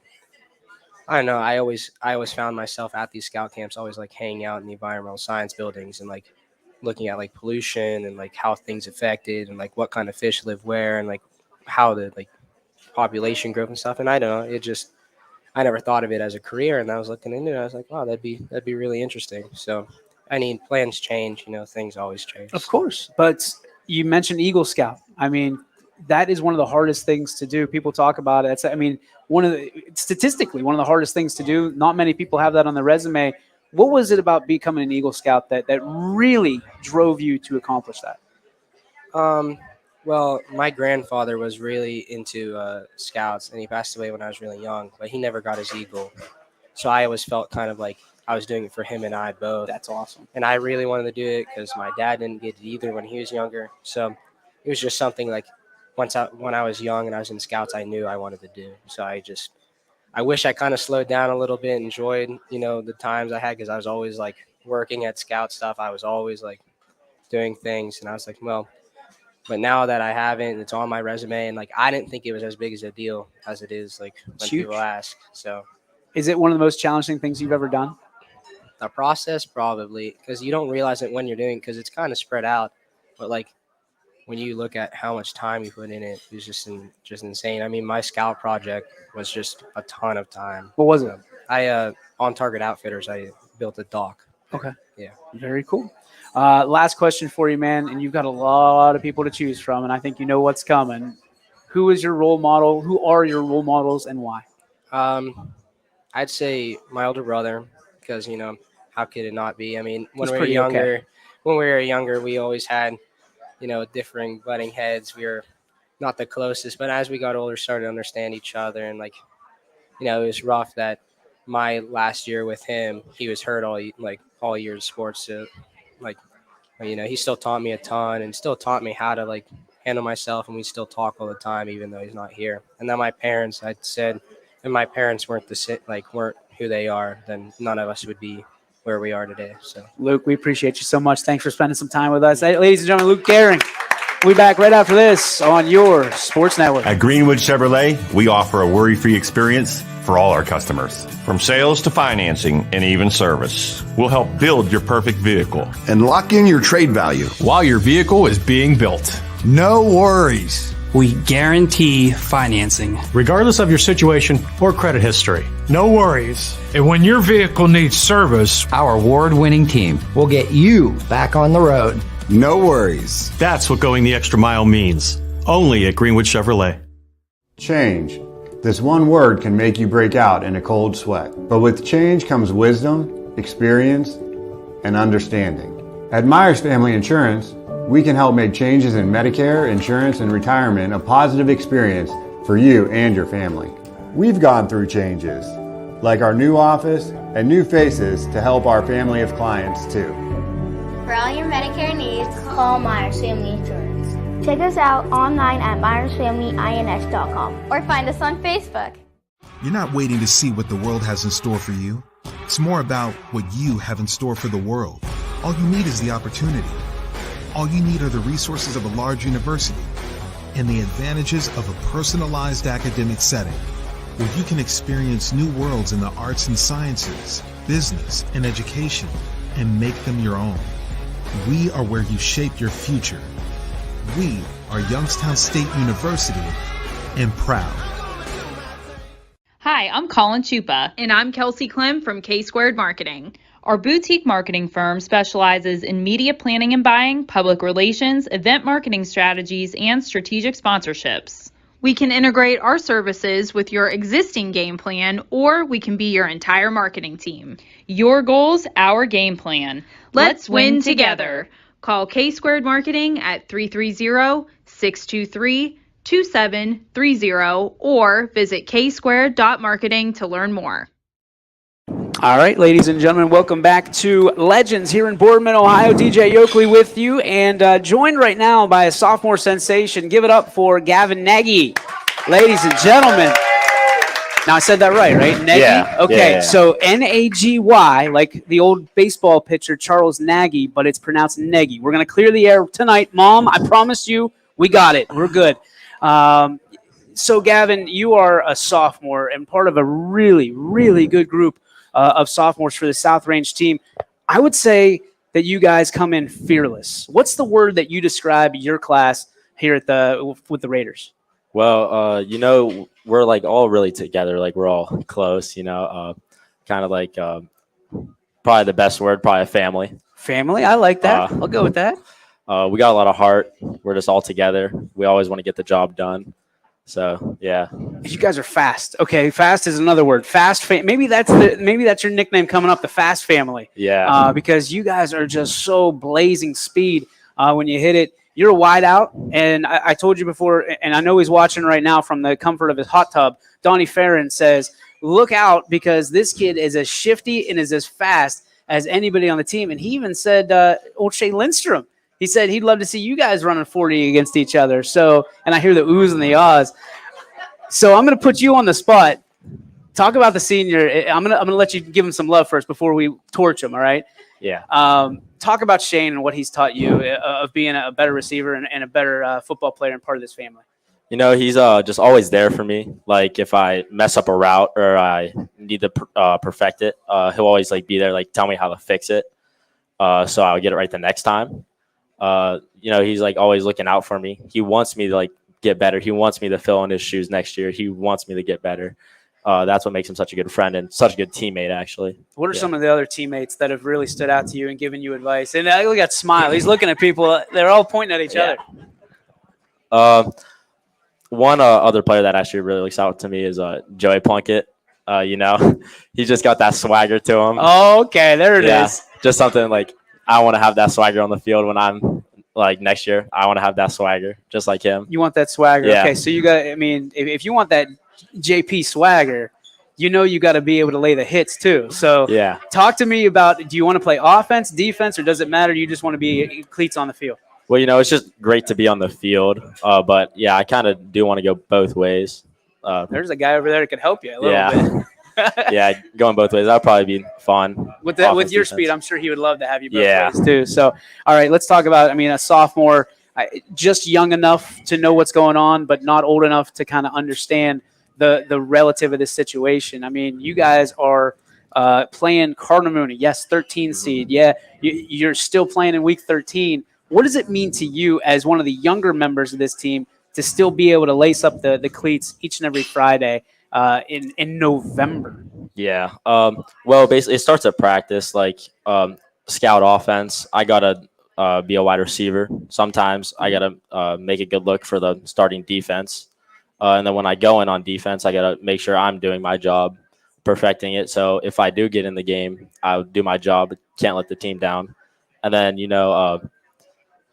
Speaker 10: I don't know. I always found myself at these scout camps, always like hanging out in the environmental science buildings and like looking at like pollution and like how things affected and like what kind of fish live where and like how the like population growth and stuff. And I don't know. I never thought of it as a career, and I was looking into it. I was like, wow, that'd be really interesting. So. I mean, plans change, things always change.
Speaker 1: Of course. But you mentioned Eagle Scout. I mean, that is one of the hardest things to do. People talk about it. Statistically, one of the hardest things to do. Not many people have that on their resume. What was it about becoming an Eagle Scout that really drove you to accomplish that?
Speaker 10: Well, my grandfather was really into scouts, and he passed away when I was really young, but he never got his Eagle. So I always felt kind of like I was doing it for him and I both.
Speaker 1: That's awesome.
Speaker 10: And I really wanted to do it because my dad didn't get it either when he was younger. So it was just something like when I was young and I was in scouts, I knew I wanted to do. So I wish I kind of slowed down a little bit, enjoyed, the times I had, because I was always like working at scout stuff. I was always like doing things, and I was like, well, but now that I haven't, it's on my resume, and like I didn't think it was as big as a deal as it is like when people ask. So
Speaker 1: is it one of the most challenging things you've ever done?
Speaker 10: The process, probably, because you don't realize it when you're doing, because it's kind of spread out. But like when you look at how much time you put in it, it's just insane. I mean, my scout project was just a ton of time.
Speaker 1: What was it?
Speaker 10: I on Target Outfitters, I built a dock.
Speaker 1: Okay.
Speaker 10: Yeah.
Speaker 1: Very cool. Last question for you, man. And you've got a lot of people to choose from, and I think you know what's coming. Who is your role model? Who are your role models, and why?
Speaker 10: I'd say my older brother, because how could it not be? I mean, when
Speaker 1: He's
Speaker 10: we were
Speaker 1: pretty
Speaker 10: younger,
Speaker 1: okay.
Speaker 10: we always had differing butting heads. We were not the closest, but as we got older, started to understand each other, and it was rough that my last year with him, he was hurt all year of sports. So he still taught me a ton and still taught me how to handle myself, and we still talk all the time, even though he's not here. And then my parents, I said, if my parents weren't weren't who they are, then none of us would be where we are today. So
Speaker 1: Luke, we appreciate you so much. Thanks for spending some time with us. Hey, ladies and gentlemen, Luke Gehring. We'll be back right after this on your Sports Network.
Speaker 11: At Greenwood Chevrolet, we offer a worry-free experience for all our customers. From sales to financing and even service, we'll help build your perfect vehicle
Speaker 12: and lock in your trade value
Speaker 13: while your vehicle is being built.
Speaker 12: No worries.
Speaker 14: We guarantee financing,
Speaker 13: regardless of your situation or credit history.
Speaker 15: No worries. And when your vehicle needs service,
Speaker 14: our award-winning team will get you back on the road.
Speaker 12: No worries.
Speaker 13: That's what going the extra mile means. Only at Greenwood Chevrolet.
Speaker 16: Change. This one word can make you break out in a cold sweat. But with change comes wisdom, experience, and understanding. At Myers Family Insurance, we can help make changes in Medicare, insurance, and retirement a positive experience for you and your family. We've gone through changes, like our new office and new faces to help our family of clients too.
Speaker 17: For all your Medicare needs, call Myers Family Insurance. Check us out online at MyersFamilyINS.com or find us on Facebook.
Speaker 18: You're not waiting to see what the world has in store for you. It's more about what you have in store for the world. All you need is the opportunity. All you need are the resources of a large university and the advantages of a personalized academic setting where you can experience new worlds in the arts and sciences, business, and education and make them your own. We are where you shape your future. We are Youngstown State University and proud.
Speaker 19: Hi, I'm Colin Chupa.
Speaker 20: And I'm Kelsey Clem from K-Squared Marketing. Our boutique marketing firm specializes in media planning and buying, public relations, event marketing strategies, and strategic sponsorships. We can integrate our services with your existing game plan, or we can be your entire marketing team. Your goals, our game plan. Let's win together. Call K-Squared Marketing at 330-623-2730 or visit ksquared.marketing to learn more.
Speaker 1: All right, ladies and gentlemen, welcome back to Legends here in Boardman, Ohio. DJ Yoakley with you, and joined right now by a sophomore sensation. Give it up for Gavin Nagy, ladies and gentlemen. Now, I said that right? Nagy?
Speaker 21: Yeah.
Speaker 1: Okay,
Speaker 21: yeah.
Speaker 1: So N-A-G-Y, like the old baseball pitcher Charles Nagy, but it's pronounced Nagy. We're going to clear the air tonight. Mom, I promise you, we got it. We're good. So, Gavin, you are a sophomore and part of a really, really good group of sophomores for the South Range team. I would say that you guys come in fearless. What's the word that you describe your class here at with the Raiders?
Speaker 21: Well, we're like all really together. Like we're all close, kind of like probably the best word, probably a family.
Speaker 1: Family. I like that. I'll go with that.
Speaker 21: We got a lot of heart. We're just all together. We always want to get the job done. So, yeah.
Speaker 1: You guys are fast. Okay, fast is another word. Fast. Maybe that's your nickname coming up, the Fast Family.
Speaker 21: Yeah.
Speaker 1: Because you guys are just so blazing speed when you hit it. You're a wide out, and I told you before, and I know he's watching right now from the comfort of his hot tub. Donnie Farron says, look out because this kid is as shifty and is as fast as anybody on the team. And he even said, old Shay Lindstrom, he said he'd love to see you guys running 40 against each other. So, and I hear the oohs and the ahs. So I'm going to put you on the spot. Talk about the senior. I'm gonna let you give him some love first before we torch him. All right.
Speaker 21: Yeah.
Speaker 1: Talk about Shane and what he's taught you of being a better receiver and a better football player and part of this family.
Speaker 21: He's just always there for me. Like if I mess up a route or I need to perfect it, he'll always be there, tell me how to fix it. So I'll get it right the next time. He's always looking out for me. He wants me to get better. He wants me to fill in his shoes next year. He wants me to get better. That's what makes him such a good friend and such a good teammate, actually.
Speaker 1: What are some of the other teammates that have really stood out to you and given you advice? And look at Smile. He's looking at people. They're all pointing at each other.
Speaker 21: One other player that actually really looks out to me is Joey Plunkett. He just got that swagger to him.
Speaker 1: Oh, okay, there it is.
Speaker 21: Just something like I want to have that swagger on the field when I'm like next year. I want to have that swagger just like him.
Speaker 1: You want that swagger.
Speaker 21: Yeah.
Speaker 1: Okay, so you got, I mean, if you want that JP swagger, you got to be able to lay the hits too. So
Speaker 21: Yeah.
Speaker 1: talk to me about, do you want to play offense, defense, or does it matter? You just want to be cleats on the field?
Speaker 21: Well, it's just great to be on the field. But yeah, I kind of do want to go both ways.
Speaker 1: There's a guy over there that could help you a little bit.
Speaker 21: Yeah, going both ways. That'd probably be fun.
Speaker 1: With
Speaker 21: Offense,
Speaker 1: your
Speaker 21: defense.
Speaker 1: speed, I'm sure he would love to have you both
Speaker 21: Yeah.
Speaker 1: ways too. So, all right, let's talk about, I mean, a sophomore, just young enough to know what's going on, but not old enough to kind of understand the relative of this situation. I mean, you guys are playing Cardinal Mooney. Yes, 13 seed. Yeah, you're still playing in week 13. What does it mean to you as one of the younger members of this team to still be able to lace up the cleats each and every Friday in November?
Speaker 21: Yeah. Well, basically, it starts at practice. Like scout offense, I gotta be a wide receiver. Sometimes I gotta make a good look for the starting defense, and then when I go in on defense, I gotta make sure I'm doing my job, perfecting it. So if I do get in the game, I'll do my job. Can't let the team down. And then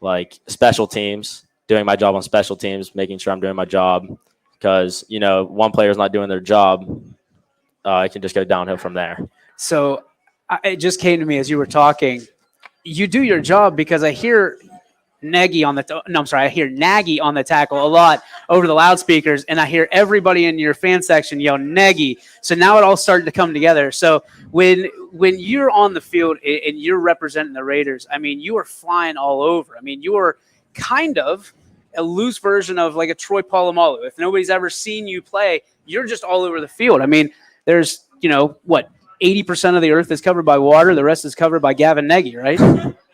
Speaker 21: like special teams, doing my job on special teams, making sure I'm doing my job. Because one player's not doing their job, it can just go downhill from there.
Speaker 1: So it just came to me as you were talking. You do your job because I hear Nagy on the tackle a lot over the loudspeakers, and I hear everybody in your fan section yell Nagy. So now it all started to come together. So when you're on the field and you're representing the Raiders, I mean, you are flying all over. I mean, you are kind of a loose version of like a Troy Polamalu. If nobody's ever seen you play, you're just all over the field. I mean, there's 80% of the earth is covered by water, the rest is covered by Gavin Nagy, right?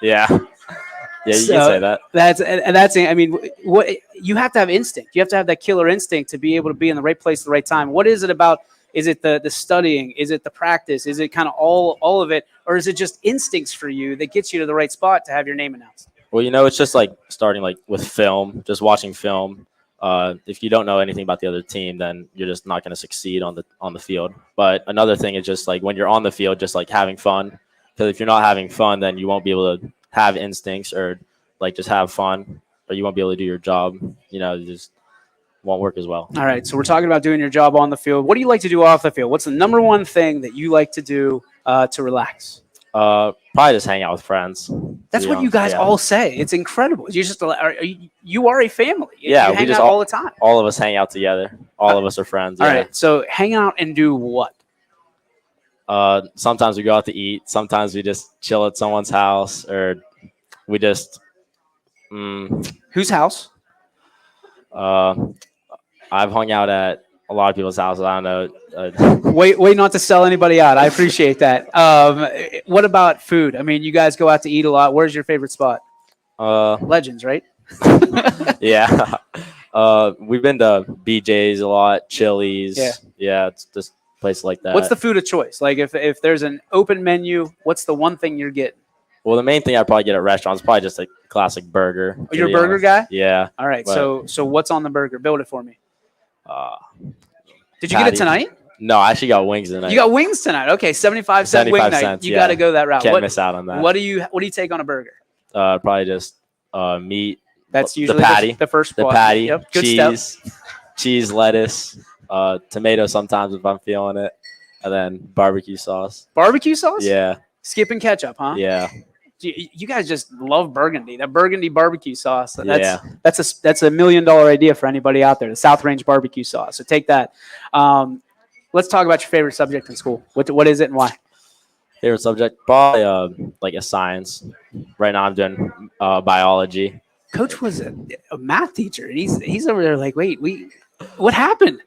Speaker 21: Yeah, you can say that.
Speaker 1: That's. I mean, what you have to have instinct. You have to have that killer instinct to be able to be in the right place at the right time. What is it about? Is it the studying? Is it the practice? Is it kind of all of it, or is it just instincts for you that gets you to the right spot to have your name announced?
Speaker 21: Well, it's just like starting like with film, just watching film. If you don't know anything about the other team, then you're just not going to succeed on the field. But another thing is just like when you're on the field, just like having fun. Because if you're not having fun, then you won't be able to have instincts or like just have fun, or you won't be able to do your job. It just won't work as well.
Speaker 1: All right, so we're talking about doing your job on the field. What do you like to do off the field? What's the number one thing that you like to do to relax?
Speaker 21: Probably just hang out with friends.
Speaker 1: That's what you guys all say. It's incredible. You are a family.
Speaker 21: Yeah,
Speaker 1: you
Speaker 21: we
Speaker 1: hang
Speaker 21: just
Speaker 1: out all the time.
Speaker 21: All of us hang out together. All of us are friends.
Speaker 1: All
Speaker 21: yeah.
Speaker 1: right, so hang out and do what?
Speaker 21: Sometimes we go out to eat. Sometimes we just chill at someone's house, or we just.
Speaker 1: Whose house?
Speaker 21: I've hung out at a lot of people's houses. I don't know.
Speaker 1: Wait, not to sell anybody out. I appreciate that. What about food? I mean, you guys go out to eat a lot. Where's your favorite spot? Legends, right?
Speaker 21: Yeah. We've been to BJ's a lot, Chili's. Yeah, it's just places like that.
Speaker 1: What's the food of choice? Like if there's an open menu, what's the one thing you're getting?
Speaker 21: Well, the main thing I'd probably get at restaurants is probably just a classic burger.
Speaker 1: Oh, you're a burger guy?
Speaker 21: Yeah.
Speaker 1: All right.
Speaker 21: But,
Speaker 1: so what's on the burger? Build it for me. Did you
Speaker 21: patty.
Speaker 1: get it tonight?
Speaker 21: No, I actually got wings tonight.
Speaker 1: You got wings tonight. Okay, 75-cent wing night. You got to go that route.
Speaker 21: Can't miss out on that.
Speaker 1: What do you take on a burger?
Speaker 21: Probably just meat.
Speaker 1: That's usually
Speaker 21: the patty.
Speaker 1: The first
Speaker 21: the
Speaker 1: spot.
Speaker 21: patty.
Speaker 1: Yep. Good
Speaker 21: cheese, lettuce, tomato sometimes if I'm feeling it, and then barbecue sauce.
Speaker 1: Barbecue sauce?
Speaker 21: Yeah.
Speaker 1: Skipping ketchup, huh?
Speaker 21: Yeah.
Speaker 1: You guys just love burgundy. That burgundy barbecue sauce. That's
Speaker 21: yeah.
Speaker 1: That's $1 million idea for anybody out there. The South Range barbecue sauce. So take that. Let's talk about your favorite subject in school. What is it and why?
Speaker 21: Favorite subject? Probably like a science. Right now I'm doing biology.
Speaker 1: Coach was a math teacher, and he's over there like, wait, what happened?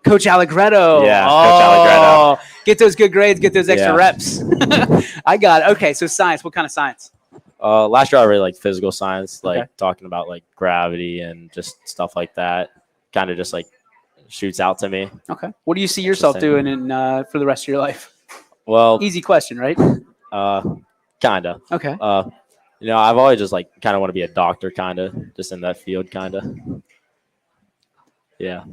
Speaker 1: Coach Allegretto.
Speaker 21: Yeah, Coach Allegretto.
Speaker 1: Get those good grades, get those extra reps. I got it. Okay, so science. What kind of science?
Speaker 21: Last year I really liked physical science, like talking about like gravity and just stuff like that. Kind of just like shoots out to me.
Speaker 1: Okay. What do you see yourself doing in for the rest of your life?
Speaker 21: Well,
Speaker 1: easy question, right?
Speaker 21: Kinda.
Speaker 1: Okay.
Speaker 21: I've always just like kind of want to be a doctor, kind of just in that field, kind of. Yeah.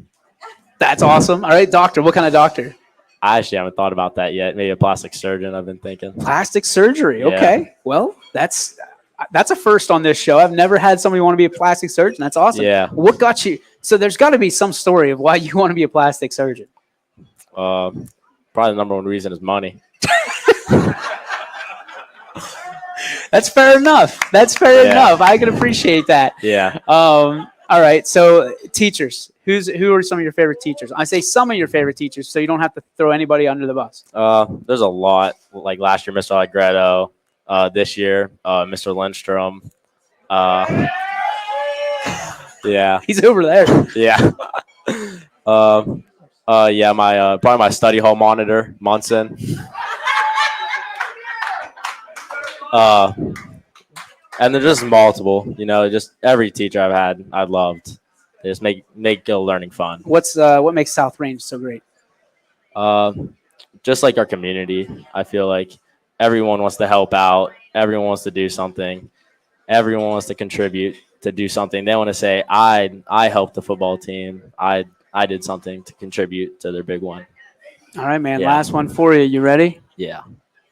Speaker 1: That's awesome. All right, doctor. What kind of doctor?
Speaker 21: I actually haven't thought about that yet. Maybe a plastic surgeon, I've been thinking.
Speaker 1: Plastic surgery.
Speaker 21: Yeah.
Speaker 1: Okay. Well, that's a first on this show. I've never had somebody want to be a plastic surgeon. That's awesome.
Speaker 21: Yeah.
Speaker 1: What got you? So there's got to be some story of why you want to be a plastic surgeon.
Speaker 21: Probably the number one reason is money.
Speaker 1: That's fair enough. Enough. I can appreciate that.
Speaker 21: Yeah.
Speaker 1: All right. So teachers, who are some of your favorite teachers? I say some of your favorite teachers, so you don't have to throw anybody under the bus.
Speaker 21: There's a lot. Like last year, Mr. Allegretto. This year, Mr. Lindstrom. Yeah.
Speaker 1: He's over there.
Speaker 21: Yeah. Yeah, my probably my study hall monitor, Munson. And there's just multiple, just every teacher I've had, I loved. They just make learning fun.
Speaker 1: What makes South Range so great?
Speaker 21: Just like our community, I feel like everyone wants to help out. Everyone wants to do something. Everyone wants to contribute to do something. They want to say, I helped the football team. I did something to contribute to their big one.
Speaker 1: All right, man.
Speaker 21: Yeah.
Speaker 1: Last one for you. You ready?
Speaker 21: Yeah.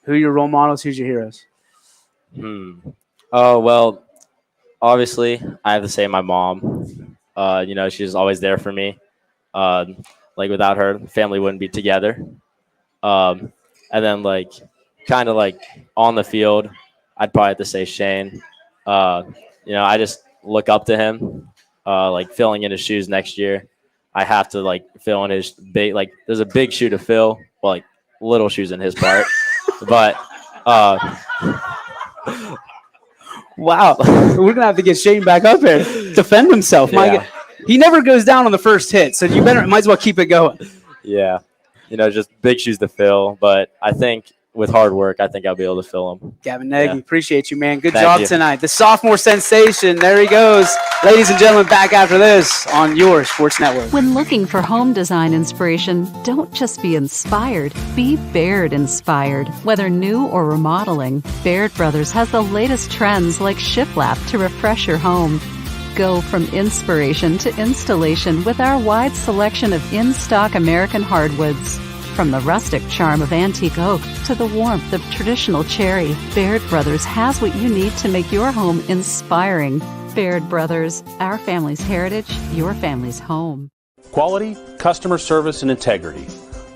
Speaker 1: Who are your role models? Who's your heroes?
Speaker 21: Oh, well, obviously, I have to say my mom. She's always there for me. Like, without her, family wouldn't be together. And then, like, kind of like on the field, I'd probably have to say Shane. I just look up to him, like filling in his shoes next year. I have to like fill in his big, like there's a big shoe to fill, well, like little shoes in his part, but
Speaker 1: wow, we're going to have to get Shane back up here, defend himself.
Speaker 21: Yeah.
Speaker 1: He never goes down on the first hit, so you might as well keep it going.
Speaker 21: Yeah. Just big shoes to fill, but I think with hard work, I think I'll be able to fill them.
Speaker 1: Gavin Nagy, appreciate you, man. Good
Speaker 21: Thank
Speaker 1: job
Speaker 21: you.
Speaker 1: tonight. The sophomore sensation. There he goes. Ladies and gentlemen, back after this on your Sports Network.
Speaker 19: When looking for home design inspiration, don't just be inspired, be Baird inspired. Whether new or remodeling, Baird Brothers has the latest trends like shiplap to refresh your home. Go from inspiration to installation with our wide selection of in-stock American hardwoods. From the rustic charm of antique oak to the warmth of traditional cherry, Baird Brothers has what you need to make your home inspiring. Baird Brothers, our family's heritage, your family's home.
Speaker 22: Quality, customer service, and integrity.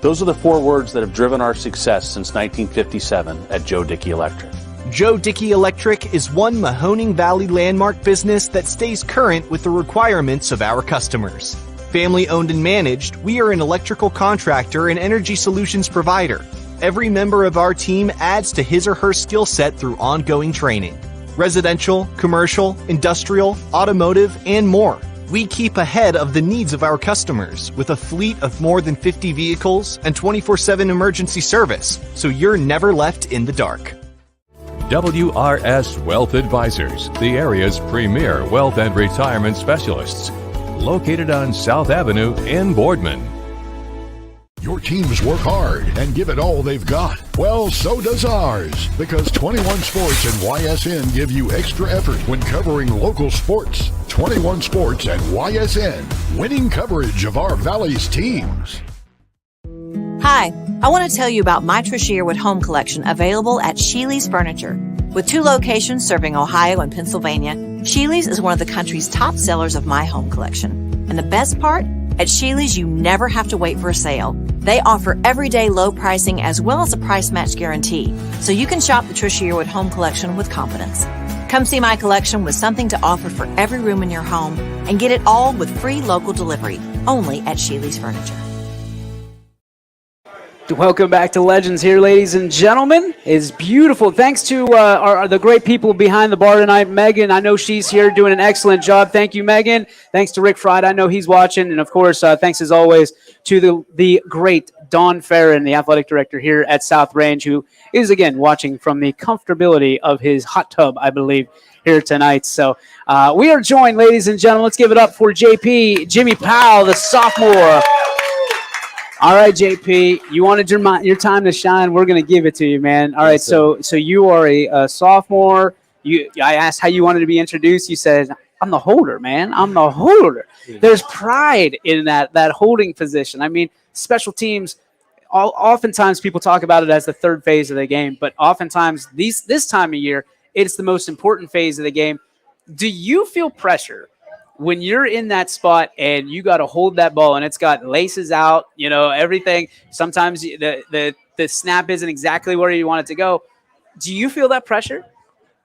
Speaker 22: Those are the 4 words that have driven our success since 1957 at Joe Dickey Electric.
Speaker 23: Joe Dickey Electric is one Mahoning Valley landmark business that stays current with the requirements of our customers. Family owned and managed, we are an electrical contractor and energy solutions provider. Every member of our team adds to his or her skill set through ongoing training. Residential, commercial, industrial, automotive, and more. We keep ahead of the needs of our customers with a fleet of more than 50 vehicles and 24/7 emergency service, so you're never left in the dark.
Speaker 24: WRS Wealth Advisors, the area's premier wealth and retirement specialists. Located on South Avenue in Boardman.
Speaker 25: Your teams work hard and give it all they've got. Well, so does ours, because 21 Sports and YSN give you extra effort when covering local sports. 21 Sports and YSN, winning coverage of our Valley's teams.
Speaker 26: Hi, I want to tell you about my Trish Yearwood home collection available at Sheely's Furniture. With 2 locations serving Ohio and Pennsylvania, Sheely's is one of the country's top sellers of my home collection. And the best part? At Sheely's, you never have to wait for a sale. They offer everyday low pricing as well as a price match guarantee, so you can shop the Trish Yearwood home collection with confidence. Come see my collection with something to offer for every room in your home and get it all with free local delivery, only at Sheely's Furniture.
Speaker 1: Welcome back to Legends here, ladies and gentlemen. It's beautiful. Thanks to the great people behind the bar tonight. Megan, I know she's here doing an excellent job. Thank you, Megan. Thanks to Rick Fried. I know he's watching. And, of course, thanks as always to the great Don Farron, the athletic director here at South Range, who is, again, watching from the comfortability of his hot tub, I believe, here tonight. So we are joined, ladies and gentlemen. Let's give it up for JP, Jimmy Powell, the sophomore. All right, JP, you wanted your time to shine. We're going to give it to you, man. All right, so you are a sophomore. I asked how you wanted to be introduced. You said, I'm the holder, man. I'm the holder. There's pride in that holding position. I mean, special teams, oftentimes people talk about it as the third phase of the game, but oftentimes this time of year, it's the most important phase of the game. Do you feel pressure when you're in that spot and you got to hold that ball and it's got laces out, everything? Sometimes the snap isn't exactly where you want it to go. Do you feel that pressure?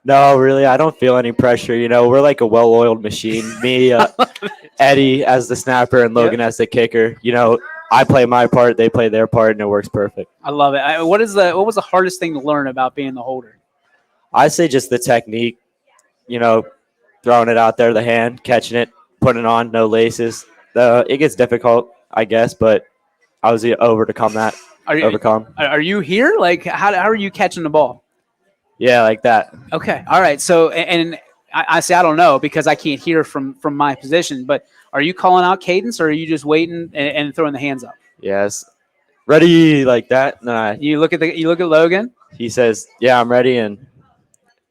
Speaker 21: No, really, I don't feel any pressure. We're like a well-oiled machine. Me, Eddie as the snapper, and Logan as the kicker. I play my part, they play their part, and it works perfect.
Speaker 1: I love it. What was the hardest thing to learn about being the holder?
Speaker 21: I say just the technique. Throwing it out there, the hand, catching it, putting it on, no laces. It gets difficult, I guess, but I was overcome that.
Speaker 1: Are you here? Like, how are you catching the ball?
Speaker 21: Yeah, like that.
Speaker 1: Okay. All right. So, and I say I don't know because I can't hear from my position, but are you calling out cadence or are you just waiting and throwing the hands up?
Speaker 21: Yes. Ready, like that. Nah.
Speaker 1: You look at Logan.
Speaker 21: He says, "Yeah, I'm ready," and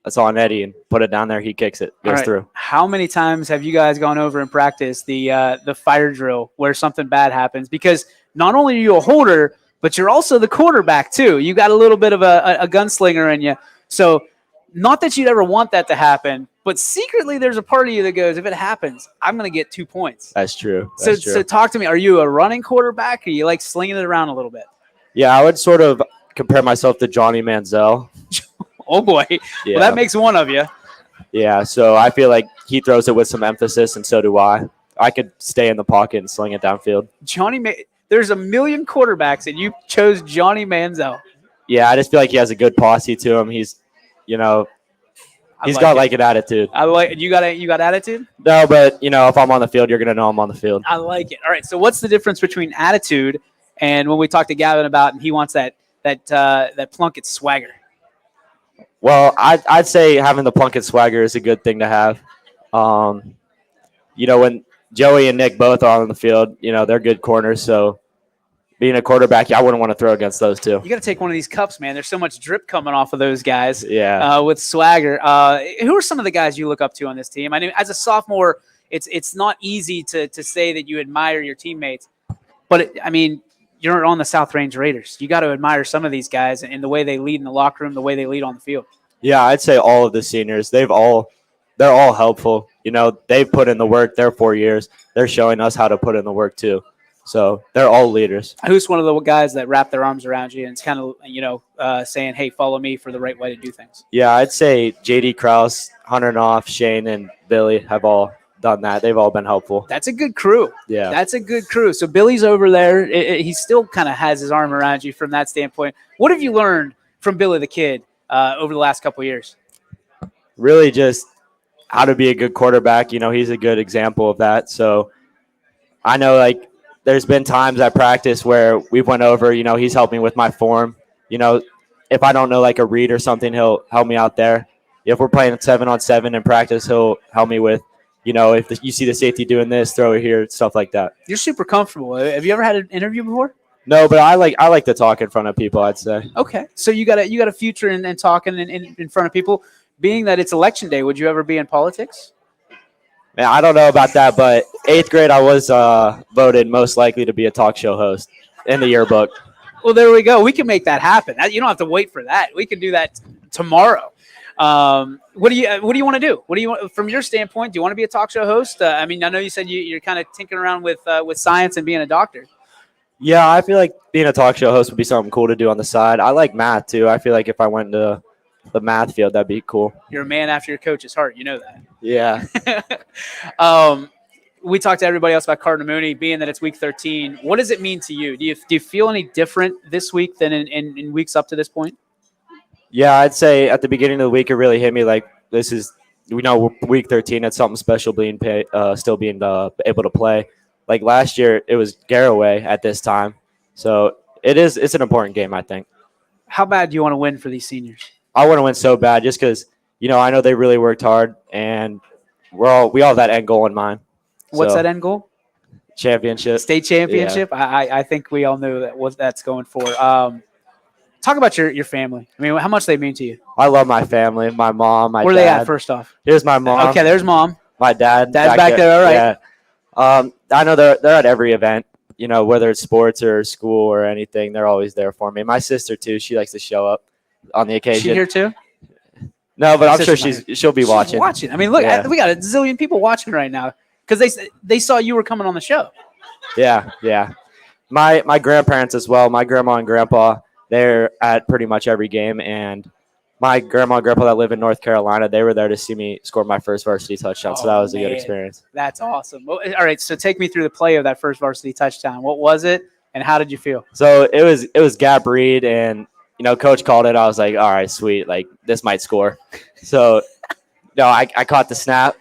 Speaker 21: that's on Eddie, and put it down there. He kicks it, goes through.
Speaker 1: How many times have you guys gone over and practiced the fire drill where something bad happens? Because not only are you a holder, but you're also the quarterback too. You got a little bit of a gunslinger in you. So not that you'd ever want that to happen, but secretly there's a part of you that goes, if it happens, I'm going to get 2 points.
Speaker 21: That's true.
Speaker 1: So talk to me. Are you a running quarterback or you like slinging it around a little bit?
Speaker 21: Yeah, I would sort of compare myself to Johnny Manziel.
Speaker 1: Oh, boy. Yeah. Well, that makes one of you.
Speaker 21: Yeah, so I feel like he throws it with some emphasis, and so do I. I could stay in the pocket and sling it downfield.
Speaker 1: There's a million quarterbacks, and you chose Johnny Manziel.
Speaker 21: Yeah, I just feel like he has a good posse to him. He's got like an attitude.
Speaker 1: You got attitude?
Speaker 21: No, but if I'm on the field, you're gonna know I'm on the field.
Speaker 1: I like it. All right. So what's the difference between attitude and when we talked to Gavin about, and he wants that Plunkett swagger?
Speaker 21: Well, I'd say having the Plunkett swagger is a good thing to have. When Joey and Nick both are on the field, they're good corners. So being a quarterback, I wouldn't want to throw against those two.
Speaker 1: You got to take one of these cups, man. There's so much drip coming off of those guys.
Speaker 21: Yeah.
Speaker 1: With swagger. Who are some of the guys you look up to on this team? I mean, as a sophomore, it's not easy to say that you admire your teammates, but you're on the South Range Raiders. You got to admire some of these guys and the way they lead in the locker room, the way they lead on the field.
Speaker 21: Yeah, I'd say all of the seniors. They're all helpful. They've put in the work. They're 4 years. They're showing us how to put in the work too. So they're all leaders.
Speaker 1: Who's one of the guys that wrap their arms around you and it's kind of, saying, hey, follow me for the right way to do things?
Speaker 21: Yeah, I'd say J.D. Krause, Hunter Knopf, Shane, and Billy have all done that. They've all been helpful.
Speaker 1: That's a good crew.
Speaker 21: Yeah.
Speaker 1: That's a good crew. So Billy's over there. He still kind of has his arm around you from that standpoint. What have you learned from Billy the Kid over the last couple of years?
Speaker 21: Really just how to be a good quarterback. He's a good example of that. So I know, there's been times at practice where we went over, he's helped me with my form. If I don't know, a read or something, he'll help me out there. If we're playing 7-on-7 in practice, he'll help me with, if you see the safety doing this, throw it here, stuff like that.
Speaker 1: You're super comfortable. Have you ever had an interview before?
Speaker 21: No, but I like to talk in front of people, I'd say.
Speaker 1: Okay. So you got a future in talking in front of people. Being that it's election day, would you ever be in politics?
Speaker 21: Man, I don't know about that, but 8th grade I was voted most likely to be a talk show host in the yearbook.
Speaker 1: Well, there we go. We can make that happen. You don't have to wait for that. We can do that tomorrow. What do you want to do? What do you want from your standpoint? Do you want to be a talk show host? I know you said you're kind of tinkering around with science and being a doctor.
Speaker 21: Yeah, I feel like being a talk show host would be something cool to do on the side. I like math too. I feel like if I went to the math field, that'd be cool. You're
Speaker 1: a man after your coach's heart. You know that.
Speaker 21: Yeah.
Speaker 1: We talked to everybody else about Cardinal Mooney, being that it's week 13. What does it mean to you? Do you feel any different this week than in weeks up to this point?
Speaker 21: Yeah, I'd say at the beginning of the week, it really hit me like this is, week 13, it's something special still being able to play. Like last year, it was Garraway at this time. So it's an important game, I think.
Speaker 1: How bad do you want to win for these seniors?
Speaker 21: I want to win so bad just because, I know they really worked hard and we all have that end goal in mind.
Speaker 1: What's that end goal?
Speaker 21: Championship.
Speaker 1: State championship? Yeah. I think we all know what that's going for. Talk about your family. I mean, how much they mean to you?
Speaker 21: I love my family, my mom, my dad.
Speaker 1: Where are they at, first off?
Speaker 21: Here's my mom.
Speaker 1: Okay, there's mom.
Speaker 21: My dad.
Speaker 1: Dad's back there, all right.
Speaker 21: Yeah. I know they're at every event. you know, whether it's sports or school or anything, they're always there for me. My sister too, she likes to show up on the occasion.
Speaker 1: She here too?
Speaker 21: No, but I'm sure
Speaker 1: Sister's
Speaker 21: she'll be watching.
Speaker 1: Watching. I mean, look,
Speaker 21: Yeah.
Speaker 1: we got a zillion people watching right now because they saw you were coming on the show.
Speaker 21: Yeah. My grandparents as well. My grandma and grandpa, they're at pretty much every game, and my grandma and grandpa that live in North Carolina, they were there to see me score my first varsity touchdown. So that was a good experience.
Speaker 1: That's awesome. Well, all right, so take me through the play of that first varsity touchdown. What was it, and how did you feel?
Speaker 21: So it was Gap Reed, and you know, coach called it. I was like, all right, sweet, like this might score. So no, I caught the snap,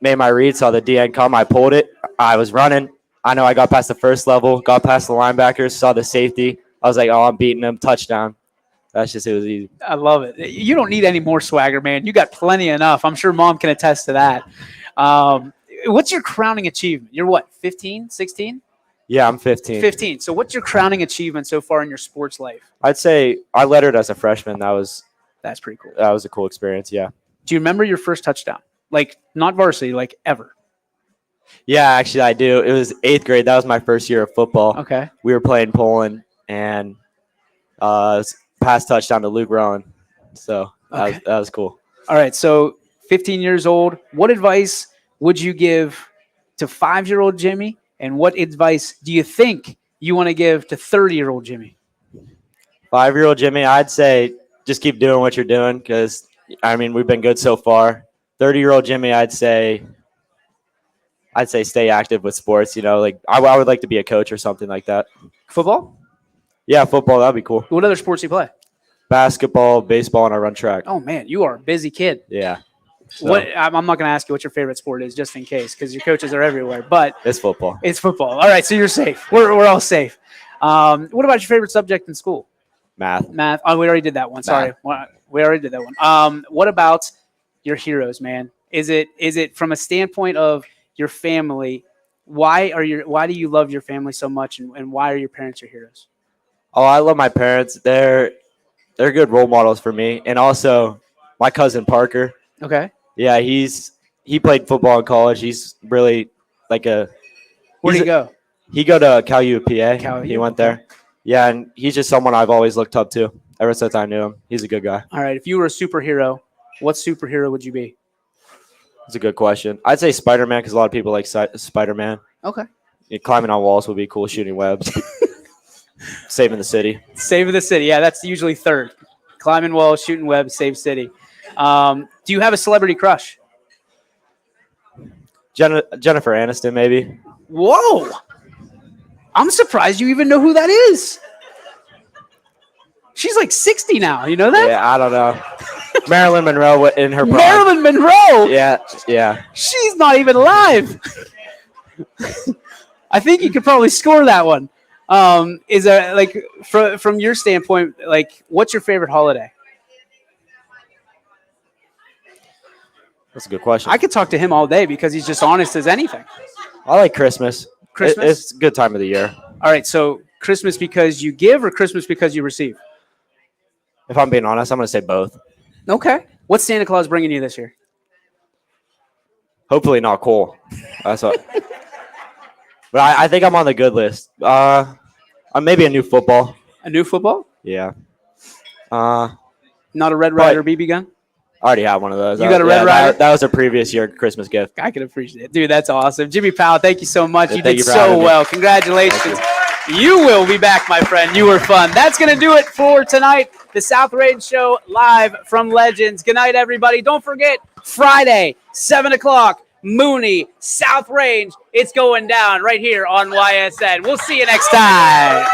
Speaker 21: made my read, saw the DN come, I pulled it, I was running. I know I got past the first level, got past the linebackers, saw the safety. I was like, oh, I'm beating him, touchdown. It was easy.
Speaker 1: I love it. You don't need any more swagger, man. You got plenty enough. I'm sure Mom can attest to that. What's your crowning achievement? You're what, 15, 16?
Speaker 21: Yeah, I'm 15.
Speaker 1: 15. So what's your crowning achievement so far in your sports life?
Speaker 21: I'd say I lettered as a freshman.
Speaker 1: That's pretty cool.
Speaker 21: That was a cool experience, yeah.
Speaker 1: Do you remember your first touchdown? Like, not varsity, like ever?
Speaker 21: Yeah, actually, I do. It was 8th grade. That was my first year of football.
Speaker 1: Okay.
Speaker 21: We were playing Poland, and pass touchdown to Luke Rowan. So that was cool.
Speaker 1: All right, so 15 years old. What advice would you give to 5-year-old Jimmy, and what advice do you think you want to give to 30-year-old Jimmy?
Speaker 21: 5-year-old Jimmy, I'd say just keep doing what you're doing because, I mean, we've been good so far. 30-year-old Jimmy, I'd say stay active with sports. You know, like I would like to be a coach or something like that.
Speaker 1: Football?
Speaker 21: Yeah, football. That'd be cool.
Speaker 1: What other sports do you play?
Speaker 21: Basketball, baseball, and I run track.
Speaker 1: Oh, man, you are a busy kid.
Speaker 21: Yeah. So,
Speaker 1: I'm not going to ask you what your favorite sport is just in case because your coaches are everywhere. But
Speaker 21: it's football.
Speaker 1: It's football. All right, so you're safe. We're all safe. What about your favorite subject in school?
Speaker 21: Math.
Speaker 1: Math. Oh, we already did that one. Sorry. We already did that one. What about your heroes, man? Is it from a standpoint of your family? Why do you love your family so much, and why are your parents your heroes?
Speaker 21: Oh, I love my parents. They're good role models for me, and also my cousin Parker.
Speaker 1: Okay.
Speaker 21: Yeah, he played football in college. He's really like a.
Speaker 1: Where'd he go?
Speaker 21: He go to Cal U PA. He went there. Yeah, and he's just someone I've always looked up to ever since I knew him. He's a good guy.
Speaker 1: All right, if you were a superhero, what superhero would you be?
Speaker 21: That's a good question. I'd say Spider-Man because a lot of people like Spider-Man.
Speaker 1: Okay.
Speaker 21: Yeah, climbing on walls would be cool. Shooting webs. Saving the city.
Speaker 1: Saving the city. Yeah, that's usually third. Climbing walls, shooting webs, save city. Do you have a celebrity crush?
Speaker 21: Jennifer Aniston, maybe.
Speaker 1: Whoa! I'm surprised you even know who that is. She's like 60 now. You know that?
Speaker 21: Yeah, I don't know. Marilyn Monroe in her prime.
Speaker 1: Marilyn Monroe?
Speaker 21: Yeah.
Speaker 1: She's not even alive. I think you could probably score that one. Is there, like, from your standpoint, like, what's your favorite holiday?
Speaker 21: That's a good question.
Speaker 1: I could talk to him all day because he's just honest as anything.
Speaker 21: I like Christmas.
Speaker 1: Christmas?
Speaker 21: It's a good time of the year.
Speaker 1: All right, so Christmas because you give or Christmas because you receive?
Speaker 21: If I'm being honest, I'm going to say both.
Speaker 1: Okay. What's Santa Claus bringing you this year?
Speaker 21: Hopefully not Cole. That's what. But I think I'm on the good list. Maybe a new football.
Speaker 1: A new football?
Speaker 21: Yeah.
Speaker 1: Not a Red Ryder BB gun?
Speaker 21: I already have one of those.
Speaker 1: You got a Red Ryder?
Speaker 21: That was a previous year Christmas gift.
Speaker 1: I can appreciate it. Dude, that's awesome. Jimmy Powell, thank you so much.
Speaker 21: Yeah,
Speaker 1: you did so well. Congratulations.
Speaker 21: You.
Speaker 1: You will be back, my friend. You were fun. That's going to do it for tonight. The South Range Show live from Legends. Good night, everybody. Don't forget, Friday, 7 o'clock, Mooney, South Range. It's going down right here on YSN. We'll see you next time.